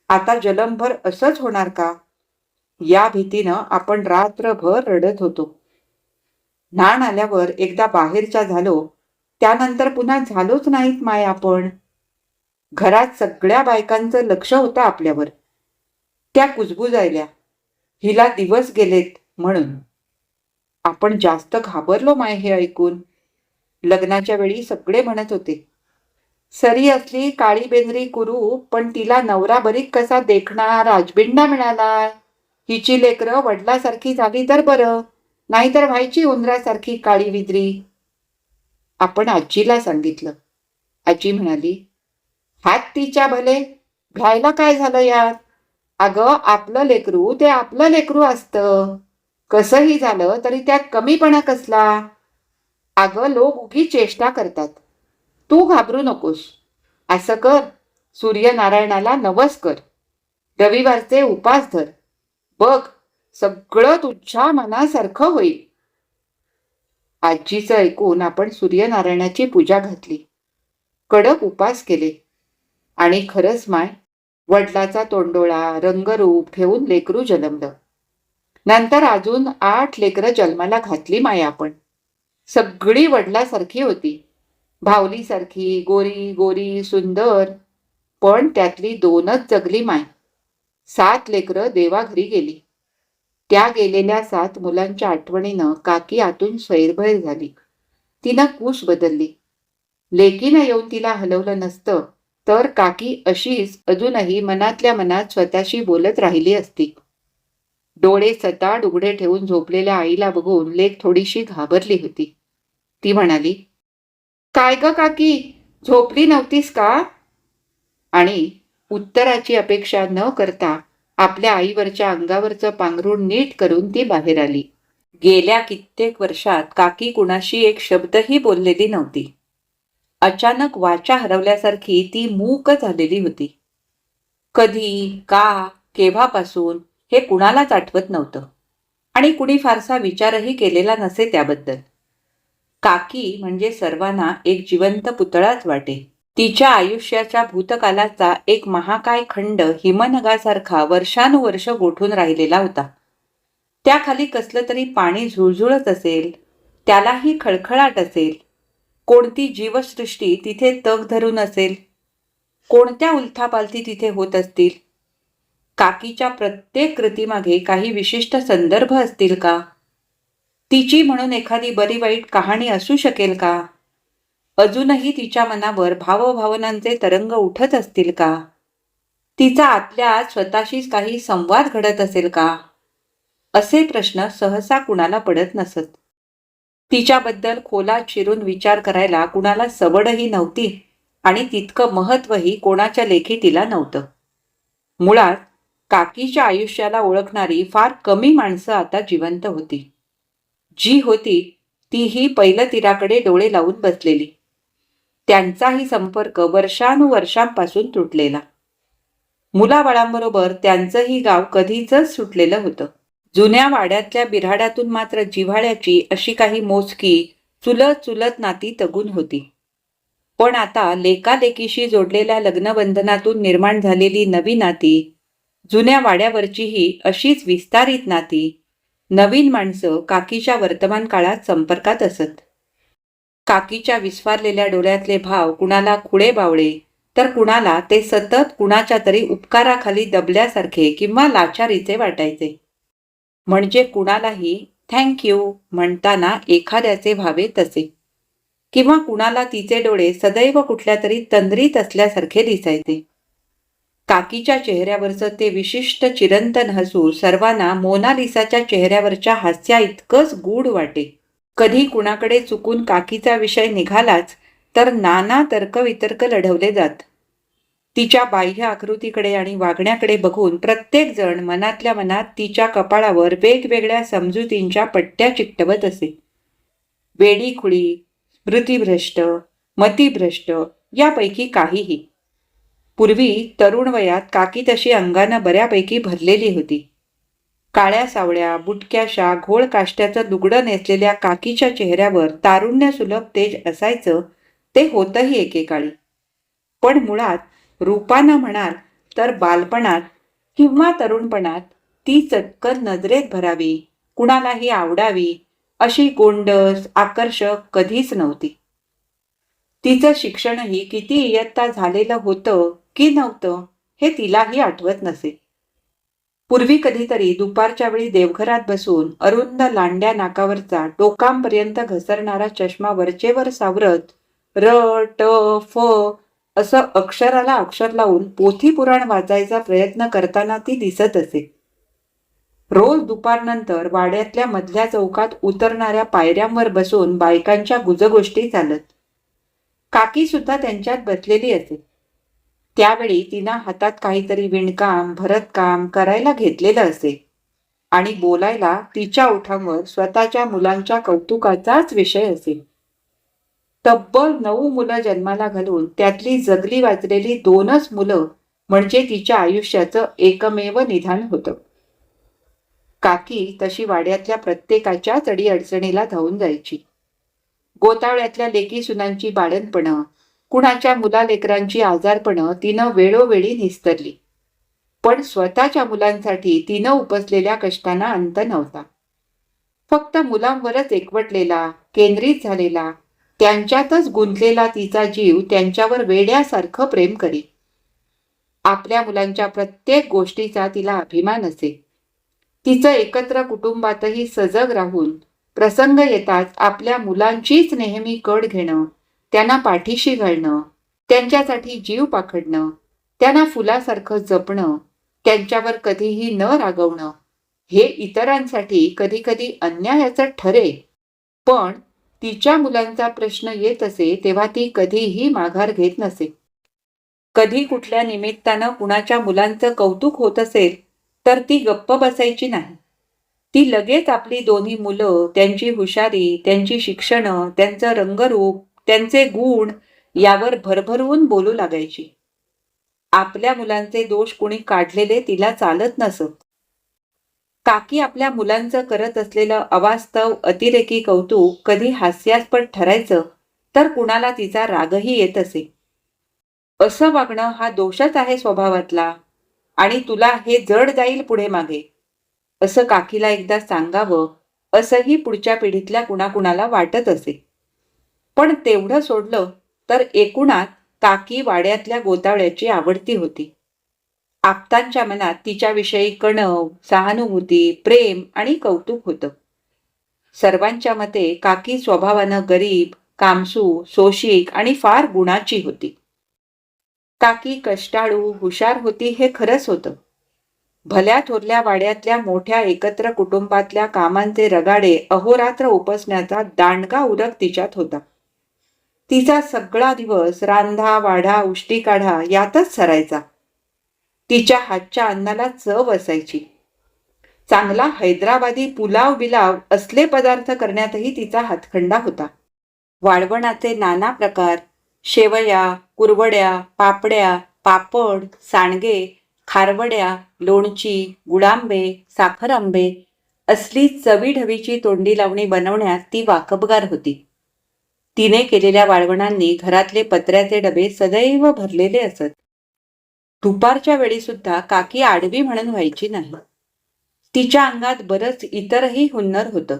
आता जन्मभर असंच होणार का? या भीतीनं आपण रात्रभर रडत होतो. न्हाण आल्यावर एकदा बाहेरच्या झालो, त्यानंतर पुन्हा झालोच नाहीत माय आपण. घरात सगळ्या बायकांचं लक्ष होतं आपल्यावर. त्या कुजबुजायल्या, हिला दिवस गेलेत म्हणून. आपण जास्त घाबरलो माय हे ऐकून. लग्नाच्या वेळी सगळे म्हणत होते, सरी असली काळी बेंद्री कुरू, पण तिला नवरा बरीक कसा देखणा राजबिंडा मिळाला. हिची लेकरं वडिलासारखी झाली तर बरं, नाहीतर व्हायची उंदरासारखी काळी विद्री. आपण आजीला सांगितलं. आजी म्हणाली, हात तिच्या भले, भ्यायला काय झालं यात? अगं आपलं लेकरू ते आपलं लेकरू असतं. कसंही झालं तरी त्यात कमीपणा कसला? अगं लोक उगी चेष्टा करतात. तू घाबरू नकोस. असं कर, सूर्यनारायणाला नवस कर, रविवारचे उपास धर, बघ सगळं तुझ्या मनासारखं होईल. आजीचं ऐकून आपण सूर्यनारायणाची पूजा घातली, कडक उपास केले आणि खरंच माय, वडिलाचा तोंडोळा रंगरूप घेऊन लेकरू जन्मलं. नंतर अजून 8 लेकरं जन्माला घातली माय आपण. सगळी वडिलासारखी होती, भावलीसारखी, गोरी गोरी सुंदर. पण त्यातली 2च जगली माय. 7 लेकरं देवाघरी गेली. त्या गेलेल्या 7 मुलांच्या आठवणीनं काकी आतून सैरभैर झाली. तिनं कूस बदलली. लेकीनं येऊन तिला हलवलं नसतं तर काकी अशीच अजूनही मनातल्या मनात स्वतःशी बोलत राहिली असती. डोळे सताड उघडे ठेवून झोपलेल्या आईला बघून लेक थोडीशी घाबरली होती. ती म्हणाली, काय ग काकी, झोपली नव्हतीस का? आणि उत्तराची अपेक्षा न करता आपल्या आईवरच्या अंगावरचं पांघरूण नीट करून ती बाहेर आली. गेल्या कित्येक वर्षात काकी कुणाशी एक शब्दही बोललेली नव्हती. अचानक वाचा हरवल्यासारखी ती मूक झालेली होती. कधी, का, केव्हापासून हे कुणालाच आठवत नव्हतं आणि कुणी फारसा विचारही केलेला नसे त्याबद्दल. काकी म्हणजे सर्वांना एक जिवंत पुतळाच वाटे. तिच्या आयुष्याच्या भूतकालाचा एक महाकाय खंड हिमनगासारखा वर्षानुवर्ष गोठून राहिलेला होता. त्याखाली कसलं तरी पाणी झुळझुळत असेल, त्यालाही खळखळाट असेल. कोणती जीवसृष्टी तिथे तग धरून असेल, कोणत्या उलथापालथी तिथे होत असतील. काकीच्या प्रत्येक कृतीमागे काही विशिष्ट संदर्भ असतील का? तिची म्हणून एखादी बरी वाईट कहाणी असू शकेल का? अजूनही तिच्या मनावर भावभावनांचे तरंग उठत असतील का? तिचा आतल्या आत स्वतःशीच काही संवाद घडत असेल का? असे प्रश्न सहसा कुणाला पडत नसत. तिच्याबद्दल खोलात शिरून विचार करायला कुणाला सवडही नव्हती आणि तितकं महत्वही कोणाच्या लेखी तिला नव्हतं. मुळात काकीच्या आयुष्याला ओळखणारी फार कमी माणसं आता जिवंत होती. जी होती तीही पैलतीराकडे डोळे लावून बसलेली. त्यांचाही संपर्क वर्षानुवर्षांपासून तुटलेला. मुलाबाळांबरोबर त्यांचंही गाव कधीच सुटलेलं होतं. जुन्या वाड्यातल्या बिऱ्हाडातून मात्र जिव्हाळ्याची अशी काही मोजकी चुलत चुलत नाती तगून होती. पण आता लेकालेकीशी जोडलेल्या लग्नबंधनातून निर्माण झालेली नवी नाती, जुन्या वाड्यावरचीही अशीच विस्तारित नाती, नवीन माणसं काकीच्या वर्तमान काळात संपर्कात असत. काकीच्या विस्फारलेल्या डोळ्यातले भाव कुणाला खुळे बावळे, तर कुणाला ते सतत कुणाच्या तरी उपकाराखाली दबल्यासारखे किंवा लाचारीचे वाटायचे. म्हणजे कुणालाही थँक्यू म्हणताना एखाद्याचे व्हावे तसे, किंवा कुणाला तिचे डोळे सदैव कुठल्या तरी तंद्रीत असल्यासारखे दिसायचे. काकीच्या चेहऱ्यावरचं ते विशिष्ट चिरंतन हसू सर्वांना मोनालिसाच्या चेहऱ्यावरच्या हास्या इतकंच गूढ वाटे. कधी कुणाकडे चुकून काकीचा विषय निघालाच तर नाना तर्कवितर्क लढवले जात. तिच्या बाह्य आकृतीकडे आणि वागण्याकडे बघून प्रत्येक जण मनातल्या मनात तिच्या कपाळावर वेगवेगळ्या समजुतींच्या पट्ट्या चिकटवत असे. वेडीखुळी, स्मृतिभ्रष्ट, मतिभ्रष्ट यापैकी काहीही. पूर्वी तरुण वयात काकी तशी अंगानं बऱ्यापैकी भरलेली होती. काळ्या सावळ्या, बुटक्याशा, घोळ काष्ट्याचं लुगडं नेसलेल्या काकीच्या चेहऱ्यावर तारुण्यसुलभ तेज असायचं, ते होतंही एकेकाळी. पण मुळात रूपानं म्हणाल तर बालपणात किंवा तरुणपणात ती चटकन नजरेत भरावी, कुणालाही आवडावी अशी गोंडस, आकर्षक कधीच नव्हती. तिचं शिक्षणही किती इयत्ता झालेलं होतं की नव्हतं हे तिलाही आठवत नसे. पूर्वी कधीतरी दुपारच्या वेळी देवघरात बसून अरुंद लांड्या नाकावरचा डोकांपर्यंत घसरणारा चष्मा वरचेवर सावरत र ट फ असं अक्षराला अक्षर लावून पोथी पुराण वाचायचा प्रयत्न करताना ती दिसत असे. रोज दुपारनंतर वाड्यातल्या मधल्या चौकात उतरणाऱ्या पायऱ्यांवर बसून बायकांच्या गुजगोष्टी चालत. काकी सुद्धा त्यांच्यात बसलेली असे. त्यावेळी तिनं हातात काहीतरी विणकाम, भरतकाम करायला घेतलेलं असे आणि बोलायला तिच्या ओठांवर स्वतःच्या मुलांच्या कौतुकाचाच विषय असे. तब्बल 9 मुलं जन्माला घालून त्यातली जगली वाचलेली 2च मुलं म्हणजे तिच्या आयुष्याचं एकमेव निधान होतं. काकी तशी वाड्यातल्या प्रत्येकाच्याच अडीअडचणीला धावून जायची. गोतावळ्यातल्या लेकी सुनांची बाळणपणं, कुणाच्या मुलालेकरांची आजारपणं तिनं वेळोवेळी निस्तरली. पण स्वतःच्या मुलांसाठी तिनं उपसलेल्या कष्टांना अंत नव्हता. फक्त मुलांवरच एकवटलेला, केंद्रित झालेला, त्यांच्यातच गुंतलेला तिचा जीव त्यांच्यावर वेड्यासारखं प्रेम करी. आपल्या मुलांच्या प्रत्येक गोष्टीचा तिला अभिमान असे. तिचं एकत्र कुटुंबातही सजग राहून प्रसंग येताच आपल्या मुलांचीच नेहमी कड घेणं, त्यांना पाठीशी घालणं, त्यांच्यासाठी जीव पाखडणं, त्यांना फुलासारखं जपणं, त्यांच्यावर कधीही न रागवणं, हे इतरांसाठी कधी कधी अन्यायाचं ठरे. पण तिच्या मुलांचा प्रश्न येत असे तेव्हा ती कधीही माघार घेत नसे. कधी कुठल्या निमित्तानं कुणाच्या मुलांचं कौतुक होत असेल तर ती गप्प बसायची नाही. ती लगेच आपली दोन्ही मुलं, त्यांची हुशारी, त्यांची शिक्षणं, त्यांचं रंगरूप, त्यांचे गुण यावर भरभरून बोलू लागायची. आपल्या मुलांचे दोष कुणी काढलेले तिला चालत नसत. काकी आपल्या मुलांचं करत असलेलं अवास्तव अतिरेकी कौतुक कधी हास्यास्पद ठरायचं तर कुणाला तिचा रागही येत असे. असं वागणं हा दोषच आहे स्वभावातला आणि तुला हे जड जाईल पुढे मागे, असं काकीला एकदा सांगावं असंही पुढच्या पिढीतल्या कुणाकुणाला वाटत असे. पण तेवढं सोडलं तर एकूणात काकी वाड्यातल्या गोतावळ्याची आवडती होती. आप्तांच्या मनात तिच्याविषयी कणव, सहानुभूती, प्रेम आणि कौतुक होतं. सर्वांच्या मते काकी स्वभावानं गरीब, कामसू, सोशिक आणि फार गुणाची होती. काकी कष्टाळू, हुशार होती हे खरंच होतं. भल्या थोरल्या वाड्यातल्या मोठ्या एकत्र कुटुंबातल्या कामांचे रगाडे अहोरात्र उपसण्याचा दांडगा उरक तिच्यात होता. तिचा सगळा दिवस रांधा वाढा उष्टी काढा यातच सरायचा. तिच्या हातच्या अन्नाला चव असायची. चांगला हैदराबादी पुलाव बिलाव असले पदार्थ करण्यातही तिचा हातखंडा होता. वाळवणाचे नाना प्रकार, शेवया, कुरवड्या, पापड्या, पापड, सांडगे, खारवड्या, लोणची, गुळांबे, साखर आंबे असली चवीढवीची तोंडी लावणी बनवण्यात ती वाकबगार होती. तिने केलेल्या वाळवणांनी घरातले पत्र्याचे डबे सदैव भरलेले असत. दुपारच्या वेळी सुद्धा काकी आडवी म्हणून व्हायची नाही. तिच्या अंगात बरंच इतरही हुन्नर होतं.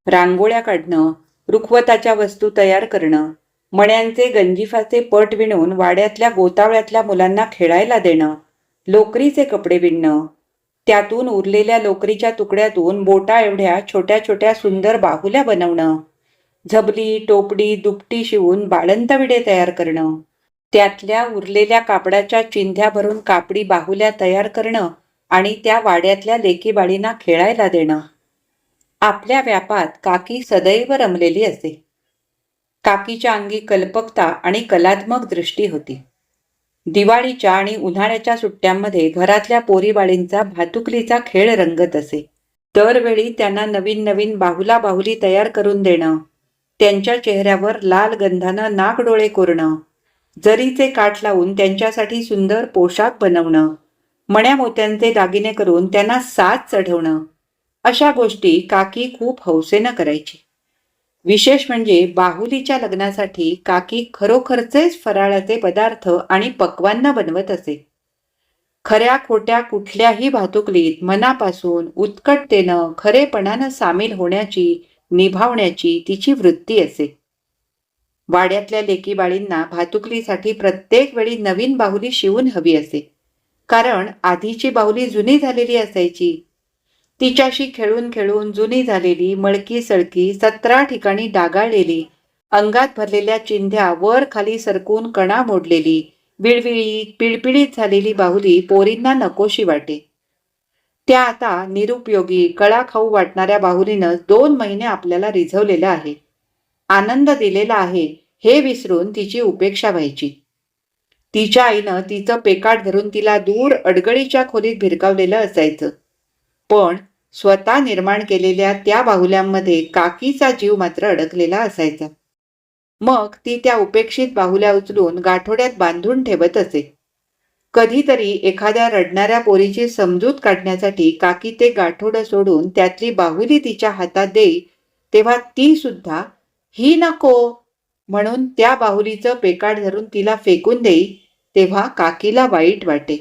रांगोळ्या काढणं, रुखवताच्या वस्तू तयार करणं, मण्यांचे गंजिफाचे पट विणून वाड्यातल्या गोतावळ्यातल्या मुलांना खेळायला देणं, लोकरीचे कपडे विणणं, त्यातून उरलेल्या लोकरीच्या तुकड्यातून बोटा एवढ्या छोट्या छोट्या सुंदर बाहुल्या बनवणं, झबली, टोपडी, दुपटी शिवून बाळंत विडे तयार करणं, त्यातल्या उरलेल्या कापडाच्या चिंध्या भरून कापडी बाहुल्या तयार करणं आणि त्या वाड्यातल्या लेकीबाळींना खेळायला देणं. आपल्या व्यापात काकी सदैव रमलेली असे. काकीच्या अंगी कल्पकता आणि कलात्मक दृष्टी होती. दिवाळीच्या आणि उन्हाळ्याच्या सुट्ट्यांमध्ये घरातल्या पोरीबाळींचा भातुकलीचा खेळ रंगत असे. दरवेळी त्यांना नवीन नवीन बाहुला बाहुली तयार करून देणं, त्यांच्या चेहऱ्यावर लाल गंधानं नाकडोळे कोरणं, जरीचे काठ लावून त्यांच्यासाठी सुंदर पोशाख बनवणं, मण्या मोत्यांचे दागिने करून त्यांना साज चढवणं, अशा गोष्टी काकी खूप हौसेनं करायची. विशेष म्हणजे बाहुलीच्या लग्नासाठी काकी खरोखरचेच फराळाचे पदार्थ आणि पक्वान्न बनवत असे. खऱ्या खोट्या कुठल्याही भातुकलीत मनापासून उत्कटतेनं खरेपणानं सामील होण्याची, निभावण्याची तिची वृत्ती असे. वाड्यातल्या लेकीबाळींना भातुकलीसाठी प्रत्येक वेळी नवीन बाहुली शिवून हवी असे, कारण आधीची बाहुली जुनी झालेली असायची. तिच्याशी खेळून खेळून जुनी झालेली, मळकी सळकी 17 ठिकाणी डागाळलेली, अंगात भरलेल्या चिंध्या वर खाली सरकून कणा मोडलेली, विळविळीत पिळपिळीत झालेली बाहुली पोरींना नकोशी वाटे. त्या आता निरुपयोगी कळा खाऊ वाटणाऱ्या बाहुलीनं 2 महिने आपल्याला रिझवलेलं आहे, आनंद दिलेला आहे हे विसरून तिची उपेक्षा व्हायची. तिच्या आईनं तिचं पेकाट धरून तिला दूर अडगळीच्या खोलीत भिरकावलेलं असायचं. पण स्वतः निर्माण केलेल्या त्या बाहुल्यांमध्ये काकीचा जीव मात्र अडकलेला असायचा. मग ती त्या उपेक्षित बाहुल्या उचलून गाठोड्यात बांधून ठेवत असे. कधीतरी एखाद्या रडणाऱ्या पोरीची समजूत काढण्यासाठी काकी ते गाठोडं सोडून त्यातली बाहुली तिच्या हातात देई, तेव्हा ती सुद्धा ही नको म्हणून त्या बाहुलीचं पेकाट धरून तिला फेकून देई, तेव्हा काकीला वाईट वाटे.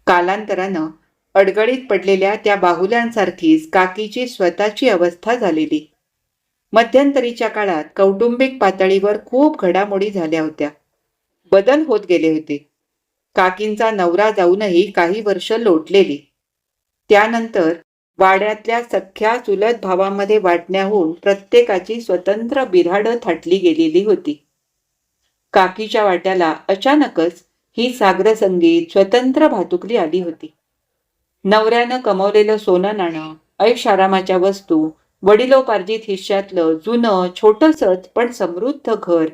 कालांतरानं अडगळीत पडलेल्या त्या बाहुल्यांसारखीच काकीची स्वतःची अवस्था झालेली. मध्यंतरीच्या काळात कौटुंबिक पातळीवर खूप घडामोडी झाल्या होत्या. बदल होत गेले होते. काकींचा नवरा जाऊनही काही वर्ष लोटलेली. त्यानंतर वाड्यातल्या सख्या चुलत भावांमध्ये वाटण्या होऊन प्रत्येकाची स्वतंत्र बिऱ्हाडं थाटली गेलेली होती. काकीच्या वाट्याला अचानकच ही साग्रसंगीत स्वतंत्र भातुकली आली होती. नवऱ्यानं कमवलेलं सोनं नाणं, ऐशारामाच्या वस्तू, वडिलोपार्जित हिश्श्यातलं जुनं छोटंसंच पण समृद्ध घर,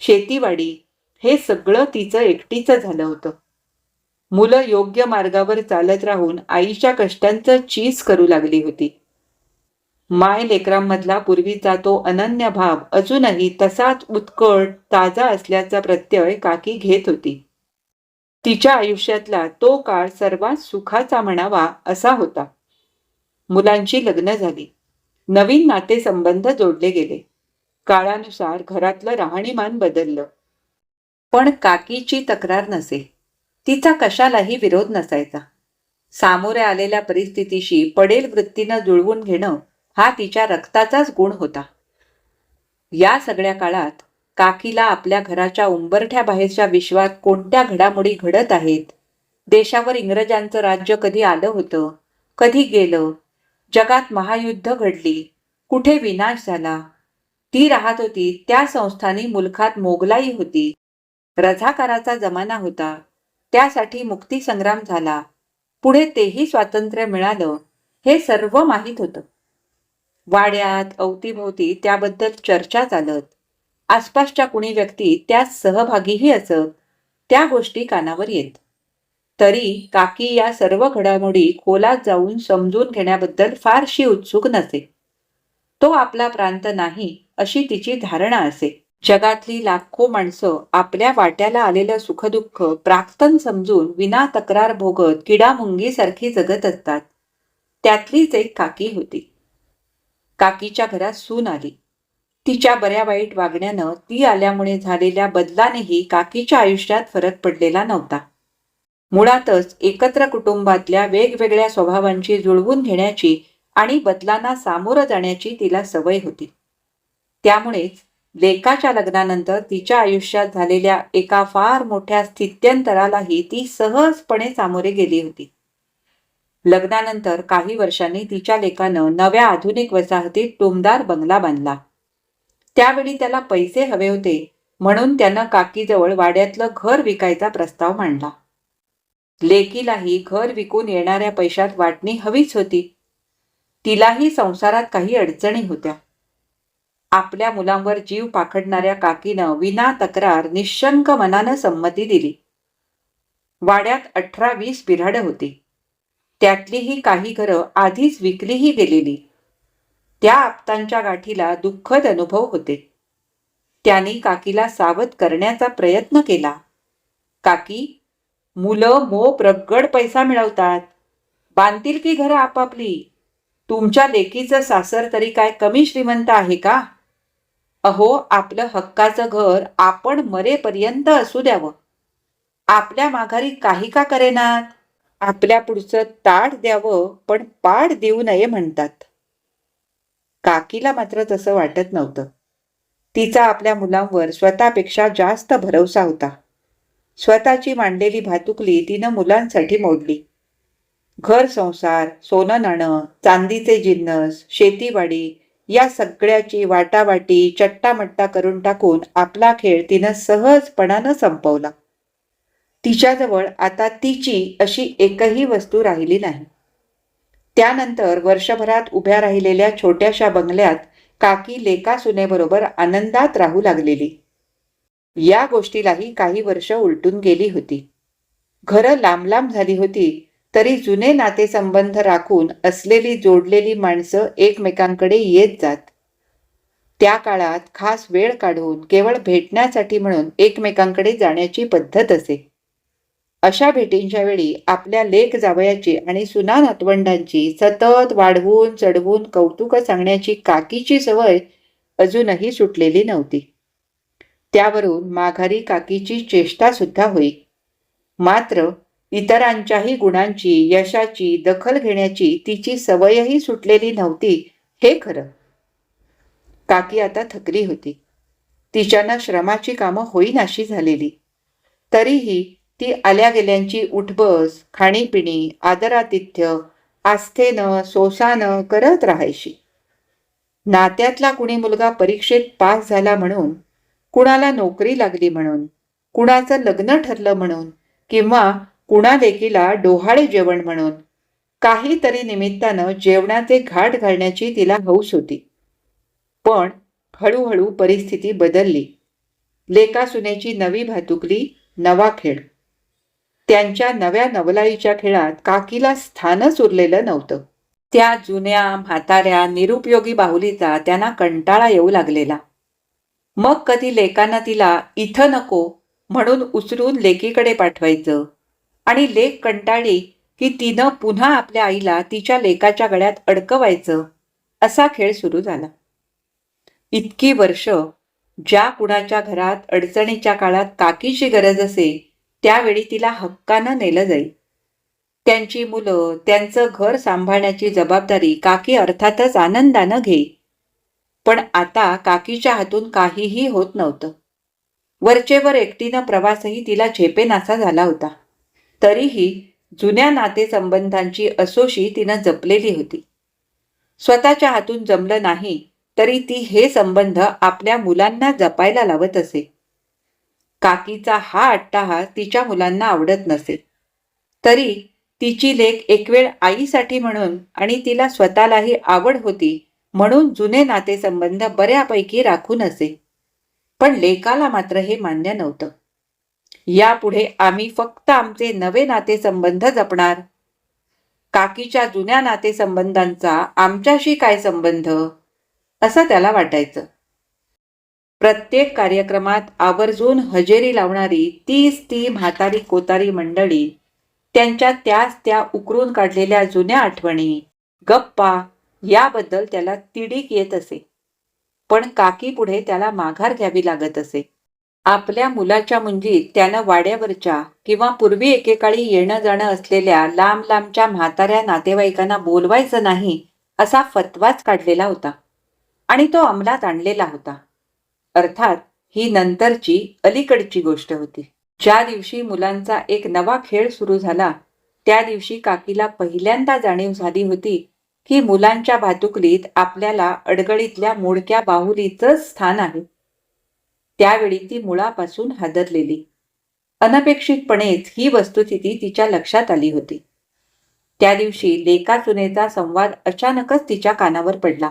शेतीवाडी, हे सगळं तिचं एकटीचं झालं होतं. मुलं योग्य मार्गावर चालत राहून आईच्या कष्टांचं चीज करू लागली होती. माय लेकरांमधला पूर्वीचा तो अनन्य भाव अजूनही तसाच उत्कट ताजा असल्याचा प्रत्यय काकी घेत होती. तिच्या आयुष्यातला तो काळ सर्वात सुखाचा म्हणावा असा होता. मुलांची लग्न झाली, नवीन नातेसंबंध जोडले गेले, काळानुसार घरातलं राहणीमान बदललं. पण काकीची तक्रार नसे. तिचा कशालाही विरोध नसायचा. सामोरे आलेल्या परिस्थितीशी पडेल वृत्तीनं जुळवून घेणं हा तिच्या रक्ताचाच गुण होता. या सगळ्या काळात काकीला आपल्या घराच्या उंबरठ्याबाहेरच्या विश्वात कोणत्या घडामोडी घडत आहेत, देशावर इंग्रजांचं राज्य कधी आलं होतं, कधी गेलं, जगात महायुद्ध घडली, कुठे विनाश झाला, ती राहत होती त्या संस्थानी मुलखात मोगलाई होती, रझाकाराचा जमाना होता, त्यासाठी मुक्तीसंग्राम झाला, पुढे तेही स्वातंत्र्य मिळालं, हे सर्व माहीत होतं. वाड्यात अवतीभोवती त्याबद्दल चर्चा चालत, आसपासच्या कुणी व्यक्ती त्यात सहभागीही असत, त्या गोष्टी कानावर येत. तरी काकी या सर्व घडामोडी खोलात जाऊन समजून घेण्याबद्दल फारशी उत्सुक नसे. तो आपला प्रांत नाही अशी तिची धारणा असे. जगातली लाखो माणसं आपल्या वाट्याला आलेलं सुखदुःख प्राक्तन समजून विना तक्रार भोगत किडामुंगीसारखी जगत असतात. त्यातलीच एक काकी होती. काकीच्या घरात सून आली. तिच्या बऱ्या वाईट वागण्यानं ती आल्यामुळे झालेल्या बदलानेही काकीच्या आयुष्यात फरक पडलेला नव्हता. मुळातच एकत्र कुटुंबातल्या वेगवेगळ्या स्वभावांची जुळवून घेण्याची आणि बदलांना सामोरं जाण्याची तिला सवय होती. त्यामुळेच लेकाच्या लग्नानंतर तिच्या आयुष्यात झालेल्या एका फार मोठ्या स्थित्यंतरालाही ती सहजपणे सामोरे गेली होती. लग्नानंतर काही वर्षांनी तिच्या लेकानं नव्या आधुनिक वसाहतीत टुमदार बंगला बांधला. त्यावेळी त्याला पैसे हवे होते म्हणून त्यानं काकीजवळ वाड्यातलं घर विकायचा प्रस्ताव मांडला. लेकीलाही घर विकून येणाऱ्या पैशात वाटणी हवीच होती. तिलाही संसारात काही अडचणी होत्या. आपल्या मुलांवर जीव पाखडणाऱ्या काकीनं विना तक्रार निशंक मनानं संमती दिली. वाड्यात 18-20 बिऱ्हाडं होती. त्यातलीही काही घरं आधीच विकलीही गेलेली. त्या आप्तांच्या गाठीला दुःखद अनुभव होते. त्यांनी काकीला सावध करण्याचा प्रयत्न केला. काकी, मुलं मोप रगड पैसा मिळवतात, बांधतील की घरं आपापली. तुमच्या लेकीचं सासर तरी काय कमी श्रीमंत आहे का? अहो, आपलं हक्काचं घर आपण मरेपर्यंत असू द्यावं. आपल्या माघारी काही का करेनात? आपल्या पुढचं ताट द्यावं पण पाड देऊ नये म्हणतात. काकीला मात्र तसं वाटत नव्हतं. तिचा आपल्या मुलांवर स्वतःपेक्षा जास्त भरवसा होता. स्वतःची मांडलेली भातुकली तिनं मुलांसाठी मोडली. घर संसार, सोनं नाणं, चांदीचे जिन्नस, शेतीवाडी या सगळ्याची वाटावाटी चट्टामट्टा करून टाकून आपला खेळ तिनं सहजपणानं संपवला. तिच्याजवळ आता तिची अशी एकही वस्तू राहिली नाही. त्यानंतर वर्षभरात उभ्या राहिलेल्या छोट्याशा बंगल्यात काकी लेका सुनेबरोबर आनंदात राहू लागलेली. या गोष्टीलाही काही वर्ष उलटून गेली होती. घरं लांब लांब झाली होती तरी जुने नातेसंबंध राखून असलेली जोडलेली माणसं एकमेकांकडे येत जात. त्या काळात खास वेळ काढून केवळ भेटण्यासाठी म्हणून एकमेकांकडे जाण्याची पद्धत असे. अशा भेटींच्या वेळी आपल्या लेक जावयाची आणि सुना नातवंडांची सतत वाढवून चढवून कौतुक सांगण्याची काकीची सवय अजूनही सुटलेली नव्हती. त्यावरून माघारी काकीची चेष्टा सुद्धा होई. मात्र इतरांच्याही गुणांची यशाची दखल घेण्याची तिची सवयही सुटलेली नव्हती हे खरं. काकी आता थकली होती. तिच्यानं श्रमाची कामं होईनाशी झालेली. तरीही ती आल्या गेल्यांची उठबस, खाणीपिणी, आदरातिथ्य आस्थेनं सोसानं करत राहायची. नात्यातला कुणी मुलगा परीक्षेत पास झाला म्हणून, कुणाला नोकरी लागली म्हणून, कुणाचं लग्न ठरलं म्हणून किंवा कुणा लेकीला डोहाळे जेवण म्हणून काहीतरी निमित्तानं जेवणाचे घाट घालण्याची तिला हौस होती. पण हळूहळू परिस्थिती बदलली. लेकासुनेची नवी भातुकली, नवा खेळ. त्यांच्या नव्या नवलाईच्या खेळात काकीला स्थानच उरलेलं नव्हतं. त्या जुन्या म्हाताऱ्या निरुपयोगी बाहुलीचा त्यांना कंटाळा येऊ लागलेला. मग कधी लेकांना तिला इथं नको म्हणून उचलून लेकीकडे पाठवायचं आणि लेक कंटाळली की तिनं पुन्हा आपल्या आईला तिच्या लेकाच्या गळ्यात अडकवायचं. असा खेळ सुरू झाला. इतकी वर्ष ज्या कुणाच्या घरात अडचणीच्या काळात काकीची गरज असे त्यावेळी तिला हक्कानं नेलं जाईल. त्यांची मुलं, त्यांचं घर सांभाळण्याची जबाबदारी काकी अर्थातच आनंदानं घेई. पण आता काकीच्या हातून काहीही होत नव्हतं. वरचेवर एकटीनं प्रवासही तिला झेपेनासा झाला होता. तरीही जुन्या नातेसंबंधांची असोशी तिनं जपलेली होती. स्वतःच्या हातून जमलं नाही तरी ती हे संबंध आपल्या मुलांना जपायला लावत असे. काकीचा हा अट्टाहास तिच्या मुलांना आवडत नसे. तरी तिची लेक एक वेळ आईसाठी म्हणून आणि तिला स्वतःलाही आवड होती म्हणून जुने नातेसंबंध बऱ्यापैकी राखून असे. पण लेकाला मात्र हे मान्य नव्हतं. यापुढे आम्ही फक्त आमचे नवे नातेसंबंध जपणार. काकीच्या जुन्या नातेसंबंधांचा आमच्याशी काय संबंध, असं त्याला वाटायचं. प्रत्येक कार्यक्रमात आवर्जून हजेरी लावणारी तीच ती म्हातारी कोतारी मंडळी, त्यांच्या त्याच त्या उकरून काढलेल्या जुन्या आठवणी, गप्पा याबद्दल त्याला तिडीक येत असे. पण काकी पुढे त्याला माघार घ्यावी लागत असे. आपल्या मुलाच्या मुंजीत त्यानं वाड्यावरच्या किंवा पूर्वी एकेकाळी येणं जाणं असलेल्या लांब लांबच्या म्हाताऱ्या नातेवाईकांना बोलवायचं नाही असा फतवाच काढलेला होता आणि तो अंमलात आणलेला होता. अर्थात ही नंतरची अलीकडची गोष्ट होती. ज्या दिवशी मुलांचा एक नवा खेळ सुरू झाला त्या दिवशी काकीला पहिल्यांदा जाणीव झाली होती की मुलांच्या भातुकलीत आपल्याला अडगळीतल्या मोडक्या बाहुलीचंच स्थान आहे. त्यावेळी ती मुळापासून हादरलेली. अनपेक्षितपणेच ही वस्तुस्थिती तिच्या लक्षात आली होती. त्या दिवशी लेका सुनेचा संवाद अचानकच तिच्या कानावर पडला.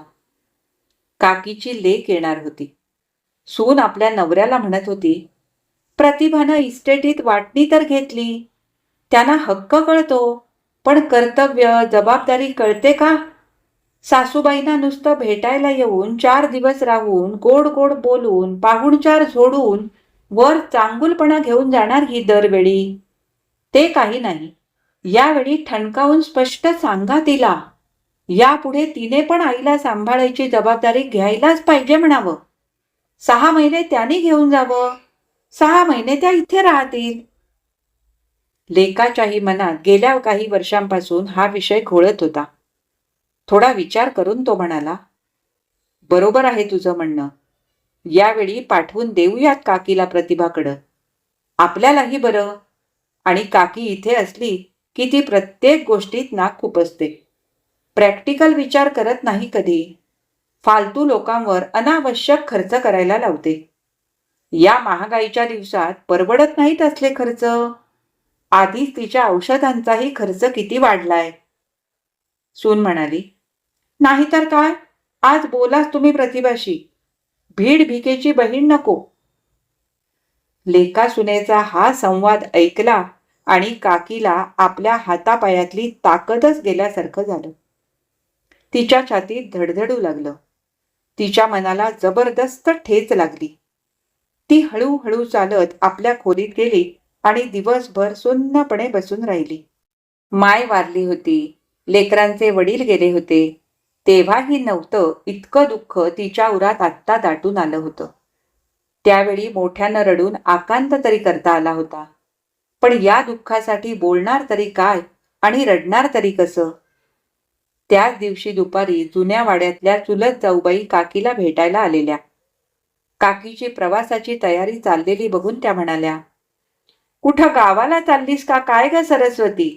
काकीची लेक येणार होती. सून आपल्या नवऱ्याला म्हणत होती, प्रतिभानं इस्टेटीत वाटणी तर घेतली, त्यांना हक्क कळतो, पण कर्तव्य जबाबदारी कळते का? सासूबाईंना नुसतं भेटायला येऊन 4 दिवस राहून गोड गोड बोलून पाहुणचार झोडून वर चांगुलपणा घेऊन जाणार ही दरवेळी. ते काही नाही. यावेळी ठणकावून स्पष्ट सांगा तिला, यापुढे तिने पण आईला सांभाळायची जबाबदारी घ्यायलाच पाहिजे म्हणावं. 6 महिने त्यांनी घेऊन जावं, 6 महिने त्या इथे राहतील. लेकाच्याही मनात गेल्या काही वर्षांपासून हा विषय घोळत होता. थोडा विचार करून तो म्हणाला, बरोबर आहे तुझं म्हणणं. यावेळी पाठवून देऊयात काकीला प्रतिभाकडं. आपल्यालाही बरं. आणि काकी इथे असली की ती प्रत्येक गोष्टीत नाक खुपसते. प्रॅक्टिकल विचार करत नाही कधी. फालतू लोकांवर अनावश्यक खर्च करायला लावते. या महागाईच्या दिवसात परवडत नाहीत असले खर्च. आधीच तिच्या औषधांचाही खर्च किती वाढलाय. सून म्हणाली, नाहीतर काय, आज बोलाच तुम्ही प्रतिभाशी. भीड भिकेची बहीण नको. लेका सुनेचा हा संवाद ऐकला आणि काकीला आपल्या हातापायातली ताकदच गेल्यासारखं झालं. तिच्या छातीत धडधडू लागलं. तिच्या मनाला जबरदस्त ठेच लागली. ती हळूहळू चालत आपल्या खोलीत गेली आणि दिवसभर सुन्नपणे बसून राहिली. माय वारली होती. लेकरांचे वडील गेले होते. तेव्हाही नव्हतं इतकं दुःख तिच्या उरात आत्ता दाटून आलं होतं. त्यावेळी मोठ्यानं रडून आकांत तरी करता आला होता. पण या दुःखासाठी बोलणार तरी काय आणि रडणार तरी कसं? त्याच दिवशी दुपारी जुन्या वाड्यातल्या चुलत जाऊबाई काकीला भेटायला आलेल्या. काकीची प्रवासाची तयारी चाललेली बघून त्या म्हणाल्या, कुठं गावाला चाललीस का काय ग सरस्वती?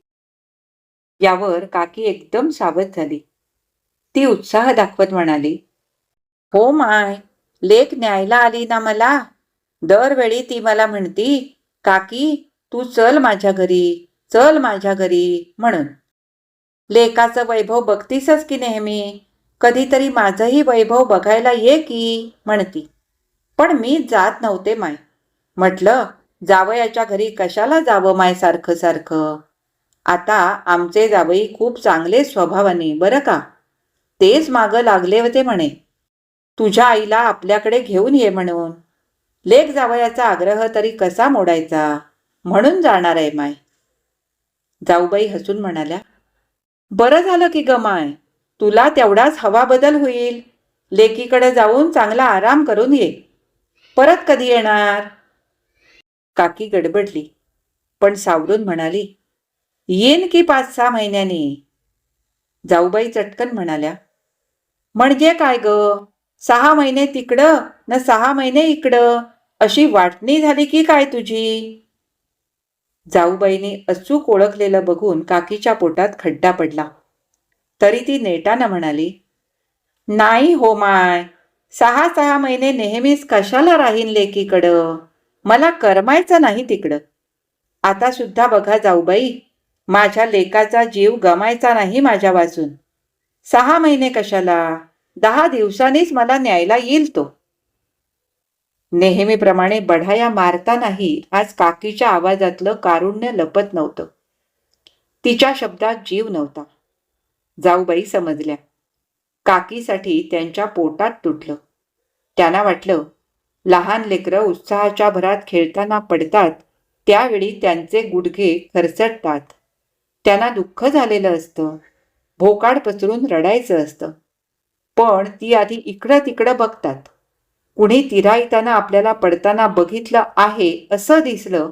यावर काकी एकदम सावध झाली. ती उत्साह दाखवत म्हणाली, हो माय, लेक न्यायला आली ना मला. दरवेळी ती मला म्हणती, काकी तू चल माझ्या घरी, चल माझ्या घरी म्हणून. लेकाचं वैभव बघतीसच की नेहमी, कधीतरी माझंही वैभव बघायला ये की म्हणती. पण मी जात नव्हते माय. म्हटलं, जावयाच्या घरी कशाला जावं माय सारखं सारखं. आता आमचे जावई खूप चांगले स्वभावाने बरं का. तेच मागं लागले होते म्हणे, तुझ्या आईला आपल्याकडे घेऊन ये म्हणून. लेक जावयाचा आग्रह तरी कसा मोडायचा, म्हणून जाणार आहे माय. जाऊबाई हसून म्हणाल्या, बरं झालं की ग माय, तुला तेवढाच हवा बदल होईल. लेकीकडे जाऊन चांगला आराम करून ये. परत कधी येणार. काकी गडबडली, पण सावरून म्हणाली, येईन की 5-6 महिन्यांनी. जाऊबाई चटकन म्हणाल्या, म्हणजे काय ग, 6 महिने तिकडं न 6 महिने इकडं, अशी वाटणी झाली की काय तुझी. जाऊबाईने अचूक ओळखलेलं बघून काकीच्या पोटात खड्डा पडला. तरी ती नेटानं म्हणाली, नाही हो माय, 6-6 महिने नेहमीच कशाला राहीन लेकीकडं. मला करमायचं नाही तिकडं. आता सुद्धा बघा जाऊबाई, माझ्या लेकाचा जीव गमायचा नाही माझ्या वाचून. 6 महिने कशाला, 10 दिवसांनीच मला न्यायला येईल तो. नेहमीप्रमाणे बढाया मारतानाही आज काकीच्या आवाजातलं कारुण्य लपत नव्हतं. तिच्या शब्दात जीव नव्हता. जाऊबाई समजल्या. काकीसाठी त्यांच्या पोटात तुटलं. त्यांना वाटलं, लहान लेकरं उत्साहाच्या भरात खेळताना पडतात, त्यावेळी त्यांचे गुडघे खरचटतात. त्यांना दुःख झालेलं असतं, भोकाड पसरून रडायचं असतं. पण ती आधी इकडं तिकडं बघतात. कुणी तिराईताना आपल्याला पडताना बघितलं आहे असं दिसलं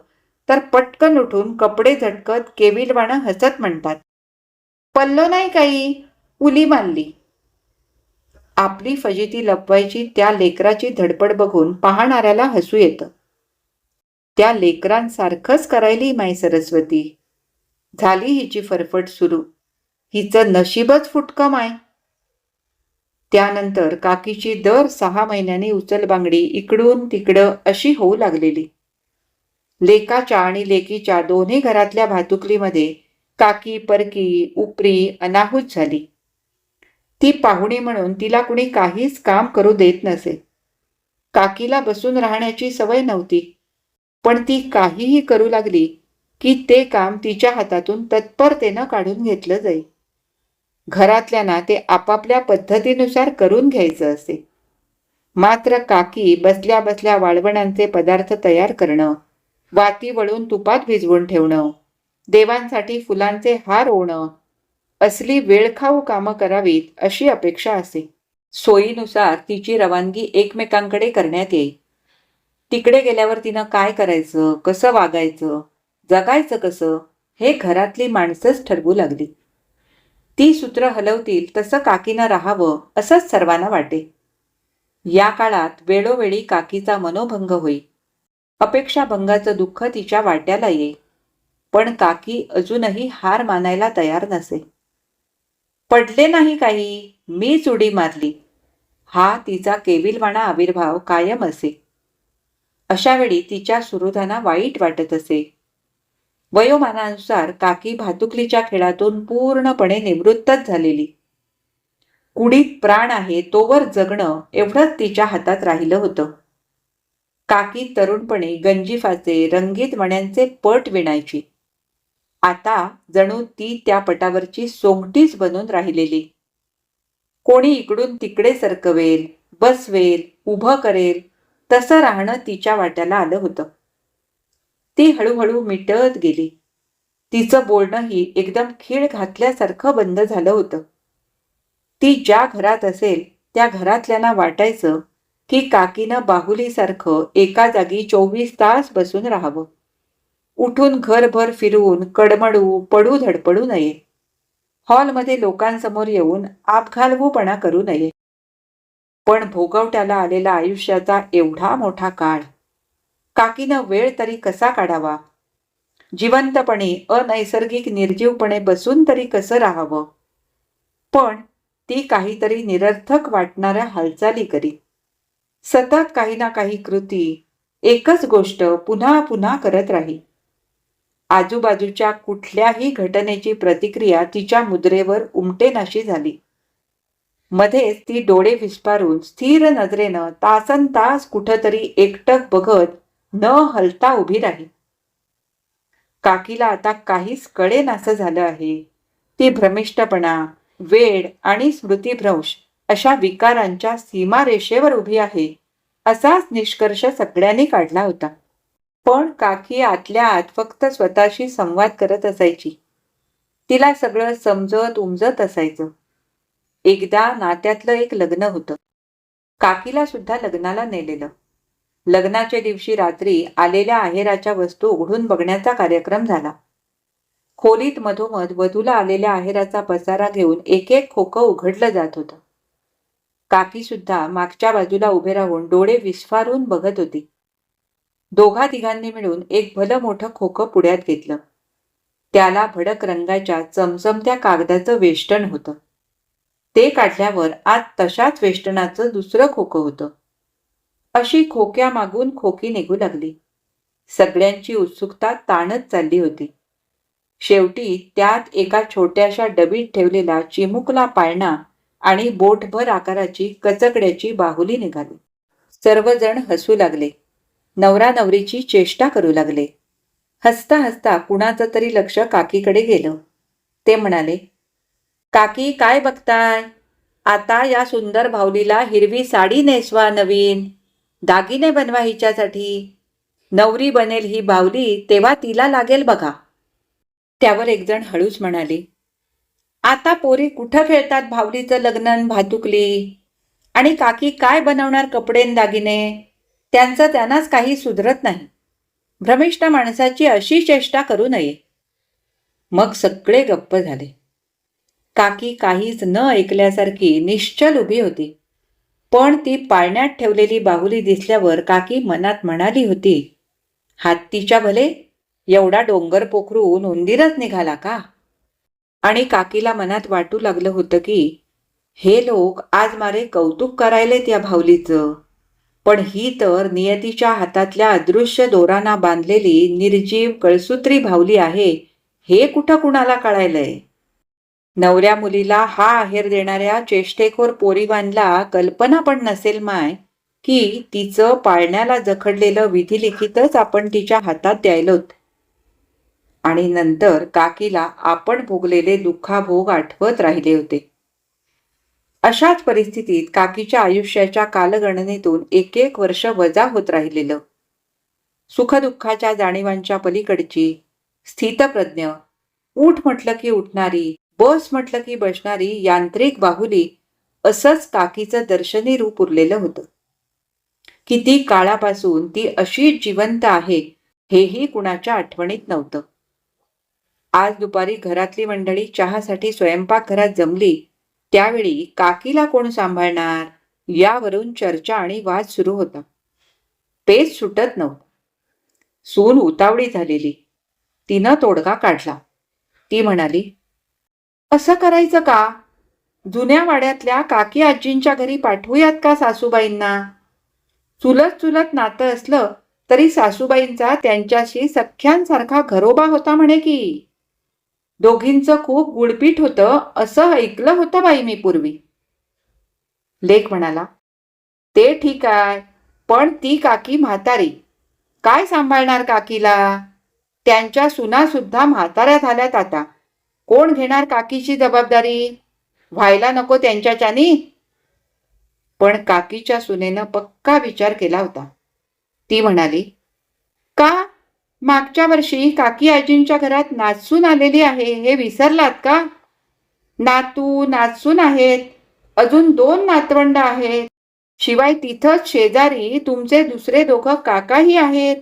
तर पटकन उठून कपडे झटकत केविलवाणं हसत म्हणतात, पल्लो नाही काही, उली मारली. आपली फजिती लपवायची त्या लेकराची धडपड बघून पाहणाऱ्याला हसू येतं. त्या लेकरांसारखंच करायली माई सरस्वती. झाली हिची फरफट सुरू. हिचं नशीबच फुटकं माय. त्यानंतर काकीची दर 6 महिन्यांनी उचलबांगडी इकडून तिकडं अशी होऊ लागलेली. लेकाच्या आणि लेकीच्या दोन्ही घरातल्या भातुकलीमध्ये काकी परकी, उपरी, अनाहूत झाली. ती पाहुणी म्हणून तिला कुणी काहीच काम करू देत नसे. काकीला बसून राहण्याची सवय नव्हती, पण ती काहीही करू लागली की ते काम तिच्या हातातून तत्परतेनं काढून घेतलं जाई. घरातल्यांना ते आपापल्या पद्धतीनुसार करून घ्यायचं असे. मात्र काकी बसल्या बसल्या वाळवणांचे पदार्थ तयार करणं, वाती वळून तुपात भिजवून ठेवणं, देवांसाठी फुलांचे हार ओवणं, असली वेळखाऊ कामं करावीत अशी अपेक्षा असे. सोयीनुसार तिची रवानगी एकमेकांकडे करण्यात येई. तिकडे गेल्यावर तिनं काय करायचं, कसं वागायचं, जगायचं कसं, हे घरातली माणसंच ठरवू लागली. ती सूत्र हलवतील तसं काकीनं राहावं असंच सर्वांना वाटे. या काळात वेळोवेळी काकीचा मनोभंग होई. अपेक्षाभंगाचं दुःख तिच्या वाट्याला येई. पण काकी अजूनही हार मानायला तयार नसे. पडले नाही काही, मीच उडी मारली, हा तिचा केविलवाणा आविर्भाव कायम असे. अशावेळी तिच्या सुहृदांना वाईट वाटत असे. वयोमानानुसार काकी भातुकलीच्या खेळातून पूर्णपणे निवृत्तच झालेली. कुडीत प्राण आहे तोवर जगणं एवढंच तिच्या हातात राहिलं होतं. काकी तरुणपणे गंजीफाचे, रंगीत मण्यांचे पट विणायची. आता जणू ती त्या पटावरची सोंगटीच बनून राहिलेली. कोणी इकडून तिकडे सरकवेल, बसवेल, उभं करेल तसं राहणं तिच्या वाट्याला आलं होतं. ती हळूहळू मिटत गेली. तिचं बोलणंही एकदम खीळ घातल्यासारखं बंद झालं होतं. ती ज्या घरात असेल त्या घरातल्यांना वाटायचं की काकीनं बाहुलीसारखं एका जागी 24 तास बसून राहावं. उठून घरभर फिरून कडमडू पडू धडपडू नये. हॉलमध्ये लोकांसमोर येऊन आपघालवूपणा करू नये. पण भोगवट्याला आलेला आयुष्याचा एवढा मोठा काळ, काकीनं वेळ तरी कसा काढावा, जिवंतपणे अनैसर्गिक निर्जीवपणे बसून तरी कसं राहावं. पण ती काहीतरी निरर्थक वाटणाऱ्या हालचाली करी. सतत काही ना काही कृती, एकच गोष्ट पुन्हा पुन्हा करत राही. आजूबाजूच्या कुठल्याही घटनेची प्रतिक्रिया तिच्या मुद्रेवर उमटेनाशी झाली. मध्येच ती डोळे विस्पारून स्थिर नजरेनं तासनतास कुठंतरी एकटक बघत न हलता उभी राहिली. काकीला आता काहीच कळेनासं झालं आहे. ती भ्रमिष्टपणा, वेड आणि स्मृतिभ्रंश अशा विकारांच्या सीमारेषेवर उभी आहे, असाच निष्कर्ष सगळ्यांनी काढला होता. पण काकी आतल्या आत फक्त स्वतःशी संवाद करत असायची. तिला सगळं समजत उमजत असायचं. एकदा नात्यातलं एक लग्न होतं. काकीला सुद्धा लग्नाला नेलेलं. लग्नाच्या दिवशी रात्री आलेल्या आहेराच्या वस्तू उघडून बघण्याचा कार्यक्रम झाला. खोलीत मधोमध वधूला आलेल्या आहेराचा पसारा घेऊन एक एक खोकं उघडलं जात होतं. काकी सुद्धा मागच्या बाजूला उभे राहून डोळे विस्फारून बघत होती. दोघा तिघांनी मिळून एक भलं मोठं खोकं पुढ्यात घेतलं. त्याला भडक रंगाच्या चमचमत्या कागदाचं वेष्टन होतं. ते काढल्यावर आत तशाच वेष्टनाचं दुसरं खोकं होतं. अशी खोक्यामागून खोकी निघू लागली. सगळ्यांची उत्सुकता ताणत चालली होती. शेवटी त्यात एका छोट्याशा डबीत ठेवलेला चिमुकला पाळणा आणि बोटभर आकाराची कचकड्याची बाहुली निघाली. सर्वजण हसू लागले. नवरा नवरीची चेष्टा करू लागले. हसता हसता कुणाचं तरी लक्ष काकीकडे गेलं. ते म्हणाले, काकी काय बघताय? आता या सुंदर बाहुलीला हिरवी साडी नेसवा, नवीन दागिने बनवा हिच्यासाठी. नवरी बनेल ही बाहुली तेव्हा तिला लागेल बघा. त्यावर एकजण हळूच म्हणाले, आता पोरी कुठं खेळतात बाहुलीचं लग्न भातुकली. आणि काकी काय बनवणार कपडे दागिने? त्यांचं त्यांनाच काही सुधरत नाही. भ्रमिष्ठ माणसाची अशी चेष्टा करू नये. मग सगळे गप्प झाले. काकी काहीच न ऐकल्यासारखी निश्चल उभी होती. पण ती पाळण्यात ठेवलेली बाहुली दिसल्यावर काकी मनात म्हणाली होती, हत्तीच्या भले एवढा डोंगर पोखरून उंदीरच निघाला का? आणि काकीला मनात वाटू लागलं होतं की हे लोक आज मारे कौतुक करायलेत या बाहुलीचं. पण ही तर नियतीच्या हातातल्या अदृश्य दोरांना बांधलेली निर्जीव कळसूत्री बाहुली आहे, हे कुठं कुणाला कळायलंय? नवऱ्या मुलीला हा आहेर देणाऱ्या चेष्टेखोर पोरीवांना कल्पना पण नसेल माय की तिचं पाळण्याला जखडलेलं विधिलिखितच आपण तिच्या हातात द्यायलोत. आणि नंतर काकीला आपण भोगलेले दुःखाभोग आठवत राहिले होते. अशाच परिस्थितीत काकीच्या आयुष्याच्या कालगणनेतून एक एक वर्ष वजा होत राहिलेलं. सुखदुःखाच्या जाणीवांच्या पलीकडची, स्थितप्रज्ञ, उठ म्हटलं की उठणारी, बस म्हटलं की बसणारी यांत्रिक बाहुली असंच काकीचं दर्शनी रूप उरलेलं होतं. किती काळापासून ती अशीच जिवंत आहे हेही कुणाच्या आठवणीत नव्हतं. आज दुपारी घरातली मंडळी चहासाठी स्वयंपाकघरात जमली त्यावेळी काकीला कोण सांभाळणार यावरून चर्चा आणि वाद सुरू होता. पेच सुटत नव्हता. सून उतावळी झालेली. तिनं तोडगा काढला. ती म्हणाली, असं करायचं का? जुन्या वाड्यातल्या काकी आजींच्या घरी पाठवूयात का सासूबाईंना? चुलत चुलत नातं असलं तरी सासूबाईंचा त्यांच्याशी सख्यांसारखा घरोबा होता म्हणे की. दोघींचं खूप गुळपीट होतं असं ऐकलं होतं बाई मी पूर्वी. लेक म्हणाला, ते ठीक आहे, पण ती काकी म्हातारी, काय सांभाळणार काकीला? त्यांच्या सुना सुद्धा म्हाताऱ्या झाल्यात आता. कोण घेणार काकीची जबाबदारी? व्हायला नको त्यांच्याच्यानी? पण काकीच्या सुनेनं पक्का विचार केला होता. ती म्हणाली, का? मागच्या वर्षी काकी आजींच्या घरात नाचून आलेली आहे हे विसरलात का? नातू नाचून आहेत, अजून 2 नातवंड आहेत, शिवाय तिथंच शेजारी तुमचे दुसरे दोघं काकाही आहेत.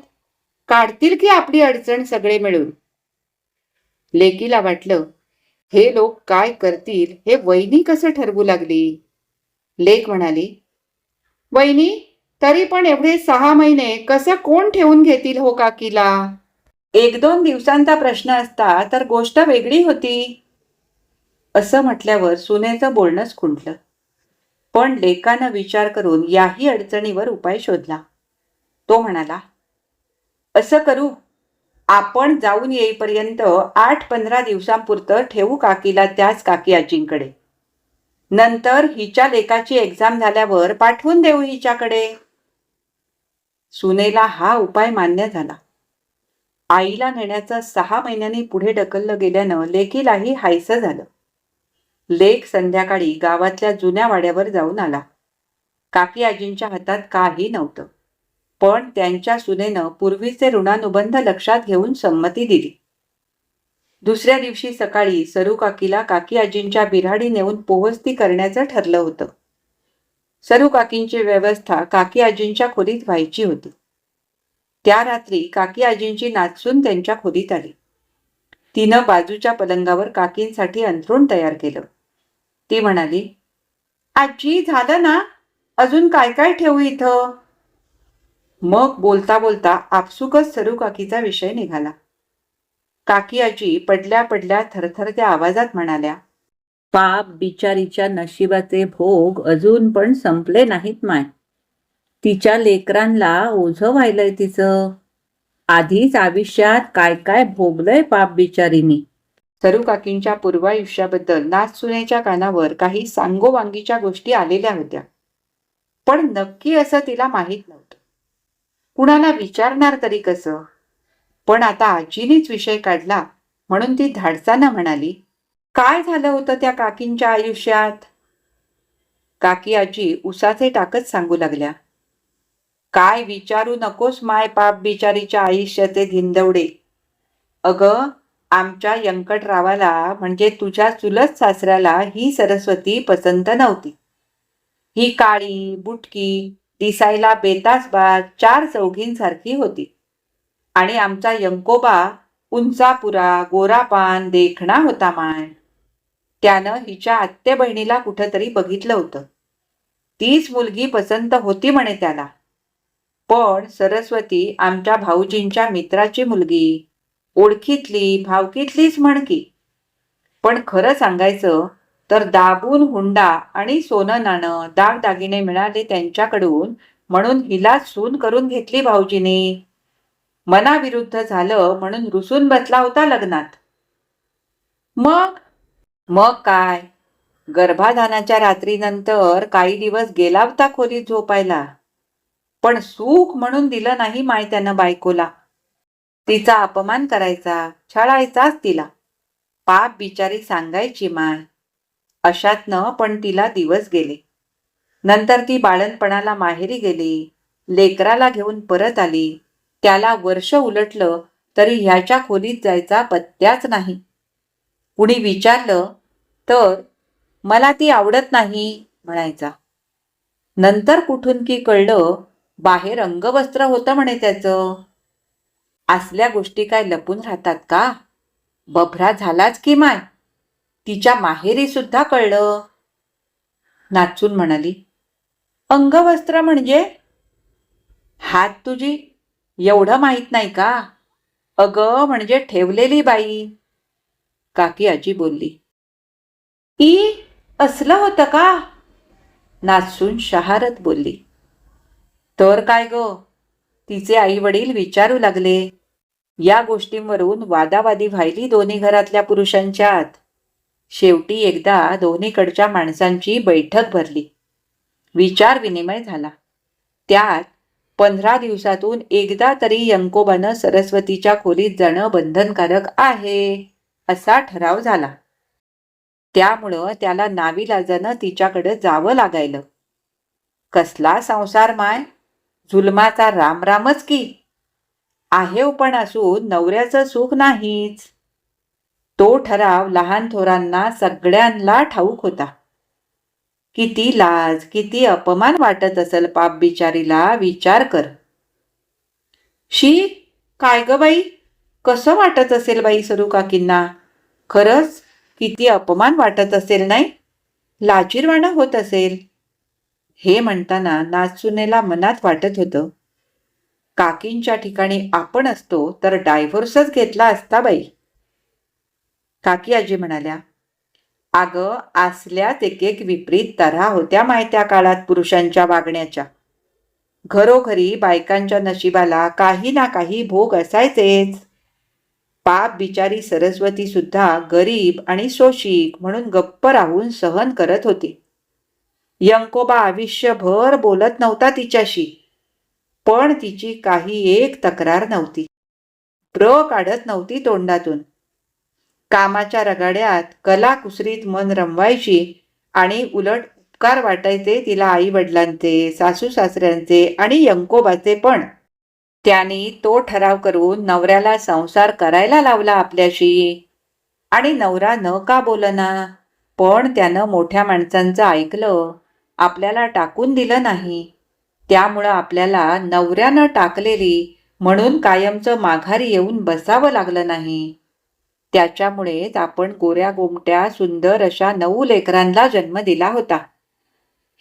काढतील की आपली अडचण सगळे मिळून. लेकीला वाटलं, हे लोक काय करतील हे वहिनी कसं ठरवू लागली. लेक म्हणाली, वहिनी तरी पण एवढे 6 महिने कसं कोण ठेवून घेतील हो काकीला? 1-2 दिवसांचा प्रश्न असता तर गोष्ट वेगळी होती. असं म्हटल्यावर सुनेचं बोलणंच खुंटलं. पण लेकानं विचार करून याही अडचणीवर उपाय शोधला. तो म्हणाला, असं करू, आपण जाऊन येईपर्यंत 8-15 दिवसांपुरतं ठेवू काकीला त्याच काकी आजींकडे. नंतर हिच्या लेकाची एक्झाम झाल्यावर पाठवून देऊ हिच्याकडे. सुनेला हा उपाय मान्य झाला. आईला नेण्याचं 6 महिन्यांनी पुढे ढकललं गेल्यानं लेकीलाही हायसं झालं. लेक संध्याकाळी गावातल्या जुन्या वाड्यावर जाऊन आला. काकी आजींच्या हातात काही नव्हतं, पण त्यांच्या सुनेनं पूर्वीचे ऋणानुबंध लक्षात घेऊन संमती दिली. दुसऱ्या दिवशी सकाळी सरू काकीला काकी आजींच्या बिऱ्हाडी नेऊन पोहोचती करण्याचं ठरलं होतं. सरू काकींची व्यवस्था काकी आजींच्या खोलीत व्हायची होती. त्या रात्री काकी आजींची नाचसून त्यांच्या खोलीत आली. तिनं बाजूच्या पलंगावर काकींसाठी अंथरूण तयार केलं. ती म्हणाली, आजी झालं ना, अजून काय काय ठेवू इथं? मग बोलता बोलता आपसुकच सरू काकीचा विषय निघाला. काकी आजी पडल्या पडल्या थरथरत्या आवाजात म्हणाल्या, पाप बिचारीच्या नशिबाचे भोग अजून पण संपले नाहीत माय. तिच्या लेकरांना ओझं व्हायलंय तिचं. आधीच आयुष्यात काय काय भोगलंय पाप बिचारीनी. सरू काकींच्या पूर्वायुष्याबद्दल नाचसुनेच्या कानावर काही सांगोवांगीच्या गोष्टी आलेल्या होत्या, पण नक्की असं तिला माहीत नव्हतं. कुणाला विचारणार तरी कसं? पण आता आजीनीच विषय काढला म्हणून ती धाडसानं म्हणाली, काय झालं होतं त्या काकींच्या आयुष्यात? काकी आजी उसाचे टाकत सांगू लागल्या, काय विचारू नकोस माय पाप बिचारीच्या आयुष्याचे धिंदवडे. अगं, आमच्या यंकटरावाला म्हणजे तुझ्या चुलत सासऱ्याला ही सरस्वती पसंत नव्हती. ही काळी बुटकी, दिसायला बेतासबाज 4 चौघींसारखी होती. आणि आमचा यंकोबा उंचापुरा गोरापान देखणा होता माय. त्यानं हिच्या आत्ते बहिणीला कुठंतरी बघितलं होतं. तीच मुलगी पसंत होती म्हणे त्याला. पण सरस्वती आमच्या भाऊजींच्या मित्राची मुलगी, ओळखीतली भावकीतलीच म्हण की. पण खरं सांगायचं तर दाबून हुंडा आणि सोनं नाणं दागदागिने मिळाले त्यांच्याकडून म्हणून हिला सून करून घेतली भाऊजीने. मनाविरुद्ध झालं म्हणून रुसून बसला होता लग्नात. मग मग काय, गर्भाधानाच्या रात्रीनंतर काही दिवस गेला होता खोलीत झोपायला, पण सुख म्हणून दिलं नाही माय त्यानं बायकोला. तिचा अपमान करायचा, छळायचाच तिला. पाप बिचारी सांगायची माय. अशातनं पण तिला दिवस गेले. नंतर ती बाळणपणाला माहेरी गेली, लेकराला घेऊन परत आली. त्याला वर्ष उलटलं तरी ह्याच्या खोलीत जायचा पत्त्याच नाही. कुणी विचारलं तर मला ती आवडत नाही म्हणायचा. नंतर कुठून की कळलं बाहेर अंगवस्त्र होतं म्हणे त्याचं. असल्या गोष्टी काय लपून राहतात का? बभरा झालाच की माय. तिच्या माहेरी सुद्धा कळलं. नाचून म्हणाली, अंगवस्त्र म्हणजे? हात तुझी एवढं माहीत नाही का? अगं म्हणजे ठेवलेली बाई. काकी आजी बोलली. ई असलं होतं का? नाचून शहारत बोलली. तर काय ग? तिचे आई वडील विचारू लागले. या गोष्टींवरून वादावादी व्हायली दोन्ही घरातल्या पुरुषांच्यात. शेवटी एकदा दोन्हीकडच्या माणसांची बैठक भरली. विचार विनिमय झाला. त्यात 15 दिवसातून एकदा तरी यंकोबानं सरस्वतीच्या खोलीत जाणं बंधनकारक आहे असा ठराव झाला. त्यामुळं त्याला नाविलाजानं तिच्याकडे जावं लागायलं. कसला संसार माय, जुलमाचा रामरामच की. आहेव पण असून नवऱ्याचं सुख नाहीच. तो ठराव लहान थोरांना सगळ्यांना ठाऊक होता. किती लाज किती अपमान वाटत असेल पाप बिचारीला, विचार कर. शी, काय ग बाई, कसं वाटत असेल बाई सरू काकींना. खरंच किती अपमान वाटत असेल नाही, लाजीरवाणं होत असेल. हे म्हणताना नाचुनेला मनात वाटत होतं, काकींच्या ठिकाणी आपण असतो तर डायव्होर्सच घेतला असता बाई. काकी आजी म्हणाल्या, अगं असल्याच एक विपरीत तऱ्हा होत्या माहित्या काळात पुरुषांच्या वागण्याच्या. घरोघरी बायकांच्या नशिबाला काही ना काही भोग असायचेच. पाप बिचारी सरस्वती सुद्धा गरीब आणि शोषिक म्हणून गप्प राहून सहन करत होती. यंकोबा आयुष्यभर बोलत नव्हता तिच्याशी, पण तिची काही एक तक्रार नव्हती. प्र काढत नव्हती तोंडातून. कामाच्या रगाड्यात कलाकुसरीत मन रमवायची आणि उलट उपकार वाटायचे तिला आई वडिलांचे, सासू सासऱ्यांचे आणि यंकोबाचे पण. त्याने तो ठराव करून नवऱ्याला संसार करायला लावला आपल्याशी. आणि नवरा न का बोलना, पण त्यानं मोठ्या माणसांचं ऐकलं, आपल्याला टाकून दिलं नाही. त्यामुळं आपल्याला नवऱ्यानं टाकलेली म्हणून कायमचं माघारी येऊन बसावं लागलं नाही. त्याच्यामुळेच आपण गोऱ्या गोमट्या सुंदर अशा 9 लेकरांना जन्म दिला होता.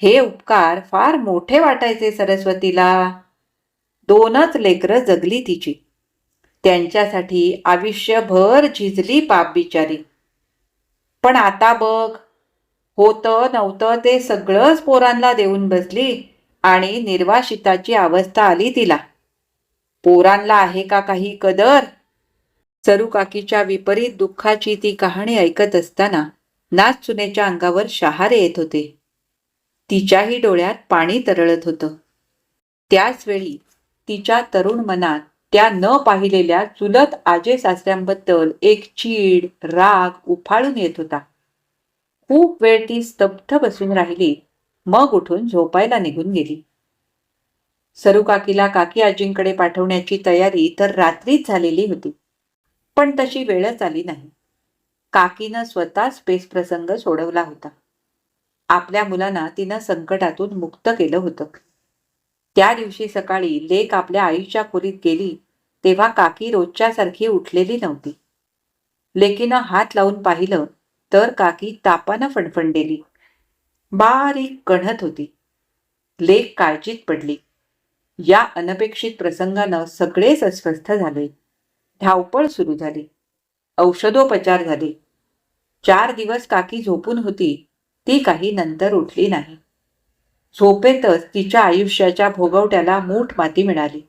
हे उपकार फार मोठे वाटायचे सरस्वतीला. 2च लेकरं जगली तिची. त्यांच्यासाठी आयुष्यभर झिजली पाप बिचारी. पण आता बघ, होतं नव्हतं ते सगळंच पोरांना देऊन बसली आणि निर्वासिताची अवस्था आली तिला. पोरांना आहे का काही कदर? सरूकाकीच्या विपरीत दुःखाची ती कहाणी ऐकत असताना नाचसुनेच्या अंगावर शहारे येत होते. तिच्याही डोळ्यात पाणी तरळत होतं. त्याच वेळी तिच्या तरुण मनात त्या न पाहिलेल्या चुलत आजे सासऱ्यांबद्दल एक चीड, राग उफाळून येत होता. खूप वेळ ती स्तब्ध बसून राहिली, मग उठून झोपायला निघून गेली. सरूकाकीला काकी आजींकडे पाठवण्याची तयारी तर रात्रीच झालेली होती. पण तशी वेळच आली नाही. काकीनं स्वतःच पेचप्रसंग सोडवला होता. आपल्या मुलांना तिनं संकटातून मुक्त केलं होतं. त्या दिवशी सकाळी लेक आपल्या आईच्या खोलीत गेली तेव्हा काकी रोजच्यासारखी उठलेली नव्हती. लेकीनं हात लावून पाहिलं तर काकी तापानं फणफणलेली, बारीक कणत होती. लेक काळजीत पडली. या अनपेक्षित प्रसंगानं सगळेच अस्वस्थ झाले. धावपळ सुरू झाली. औषधोपचार झाले. 4 दिवस काकी झोपून होती, ती काही नंतर उठली नाही. झोपेतच तिच्या आयुष्याच्या भोगवट्याला मूठ माती मिळाली.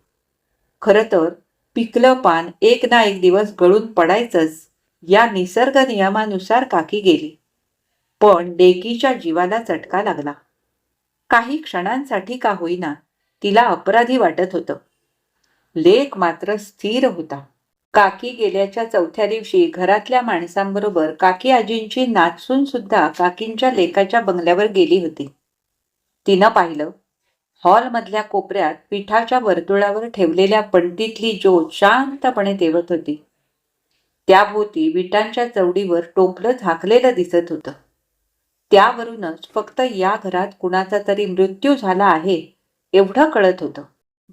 खरं तर पिकलं पान एक ना एक दिवस गळून पडायचंच या निसर्ग नियमानुसार काकी गेली. पण लेकीच्या जीवाला चटका लागला. काही क्षणांसाठी का होईना तिला अपराधी वाटत होतं. लेक मात्र स्थिर होता. काकी गेल्याच्या 4थ्या दिवशी घरातल्या माणसांबरोबर काकी आजींची नाचसून सुद्धा काकींच्या लेकाच्या बंगल्यावर गेली होती. तिनं पाहिलं, हॉलमधल्या कोपऱ्यात पिठाच्या वर्तुळावर ठेवलेल्या पणतीतली ज्योत शांतपणे तेवत होती. त्याभोवती विटांच्या चवडीवर टोपलं झाकलेलं दिसत होतं. त्यावरूनच फक्त या घरात कुणाचा तरी मृत्यू झाला आहे एवढं कळत होतं.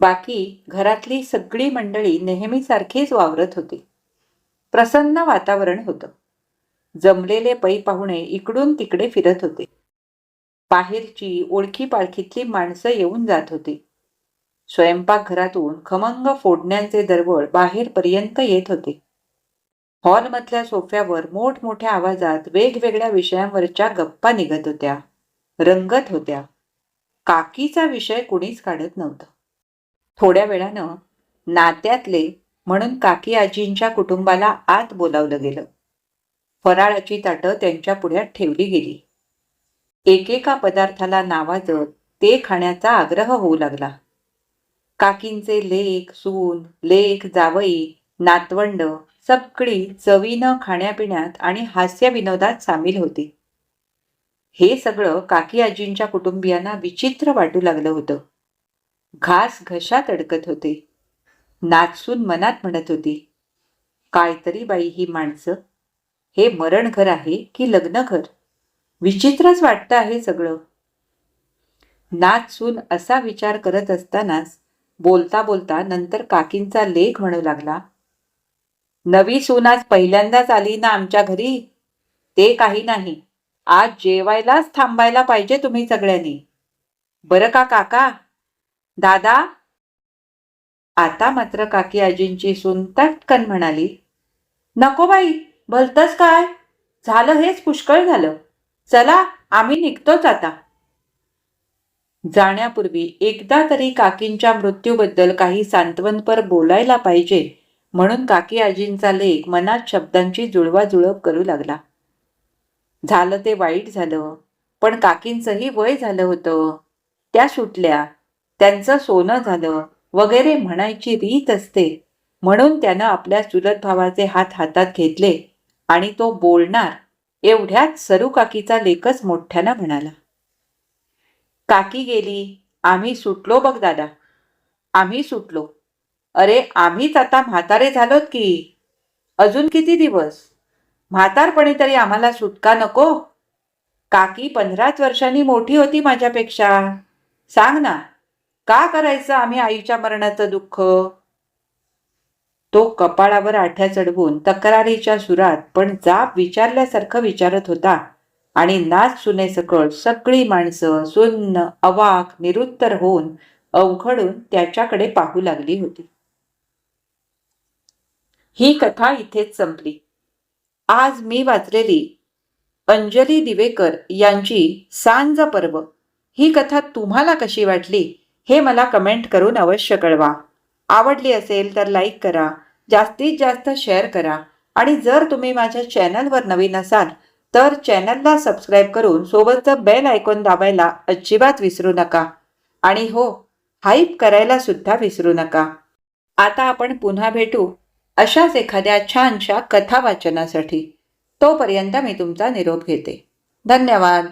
बाकी घरातली सगळी मंडळी नेहमीसारखीच वावरत होती. प्रसन्न वातावरण होतं. जमलेले पै पाहुणे इकडून तिकडे फिरत होते. बाहेरची ओळखी पाळखीतली माणसं येऊन जात होती. स्वयंपाकघरातून खमंग फोडण्यांचे दरवळ बाहेरपर्यंत येत होते. हॉलमधल्या सोफ्यावर मोठमोठ्या आवाजात वेगवेगळ्या विषयांवरच्या गप्पा निघत होत्या, रंगत होत्या. काकीचा विषय कुणीच काढत नव्हतं. थोड्या वेळानं नात्यातले म्हणून काकी आजींच्या कुटुंबाला आत बोलावलं गेलं. फराळाची ताटं त्यांच्या पुढ्यात ठेवली गेली. एकेका पदार्थाला नावाजत ते खाण्याचा आग्रह होऊ लागला. काकींचे लेक, सून, लेक, जावई, नातवंड सगळी चवीनं खाण्यापिण्यात आणि हास्य विनोदात सामील होती. हे सगळं काकी आजींच्या कुटुंबियांना विचित्र वाटू लागलं होतं. घास घशात अडकत होते. नाचसून मनात म्हणत होती, कायतरी बाई ही माणसं, हे मरण घर आहे की लग्न घर? विचित्रच वाटतं आहे सगळं. नाचसून असा विचार करत असतानाच बोलता बोलता नंतर काकींचा लेक म्हणू लागला, नवी सून आज पहिल्यांदाच आली ना आमच्या घरी? ते काही नाही, आज जेवायलाच थांबायला पाहिजे तुम्ही सगळ्यांनी. बरं का काका? दादा? आता मात्र काकी आजींची सून तटकन म्हणाली, नको बाई, भलतंच काय? झालं हेच पुष्कळ झालं. चला आम्ही निघतोच आता. जाण्यापूर्वी एकदा तरी काकींच्या मृत्यूबद्दल काही सांत्वनपर बोलायला पाहिजे म्हणून काकी आजींचा लेक मनात शब्दांची जुळवाजुळव करू लागला. झालं ते वाईट झालं, पण काकींचंही वय झालं होतं. त्या सुटल्या, त्यांचं सोनं झालं, वगैरे म्हणायची रीत असते, म्हणून त्यानं आपल्या चुलत भावाचे हात हातात घेतले आणि तो बोलणार एवढ्यात सरू काकीचा लेकच मोठ्यानं म्हणाला, काकी गेली, आम्ही सुटलो बघ दादा. आम्ही सुटलो. अरे आम्हीच आता म्हातारे झालोत की. अजून किती दिवस? म्हातारपणी तरी आम्हाला सुटका नको? काकी 15च वर्षांनी मोठी होती माझ्यापेक्षा. सांग ना, का करायचं आम्ही आईच्या मरणाचं दुःख? तो कपाळावर आठ्या चढवून तक्रारीच्या सुरात पण जाब विचारल्यासारखं विचारत होता आणि नाच सुनेसकळ सगळी माणसं सुन्न, अवाक, निरुत्तर होऊन अवघडून त्याच्याकडे पाहू लागली होती. ही कथा इथेच संपली. आज मी वाचलेली अंजली दिवेकर यांची सांज पर्व ही कथा तुम्हाला कशी वाटली हे मला कमेंट करून अवश्य कळवा. आवडली असेल तर लाईक करा, जास्तीत जास्त शेअर करा आणि जर तुम्ही माझ्या चॅनलवर नवीन असाल तर चॅनलला सबस्क्राईब करून सोबतचं बेल आयकॉन दाबायला अजिबात विसरू नका. आणि हो, हाईप करायला सुद्धा विसरू नका. आता आपण पुन्हा भेटू अशाच एखाद्या छानशा कथा वाचनासाठी. तोपर्यंत मी तुमचा निरोप घेते. धन्यवाद.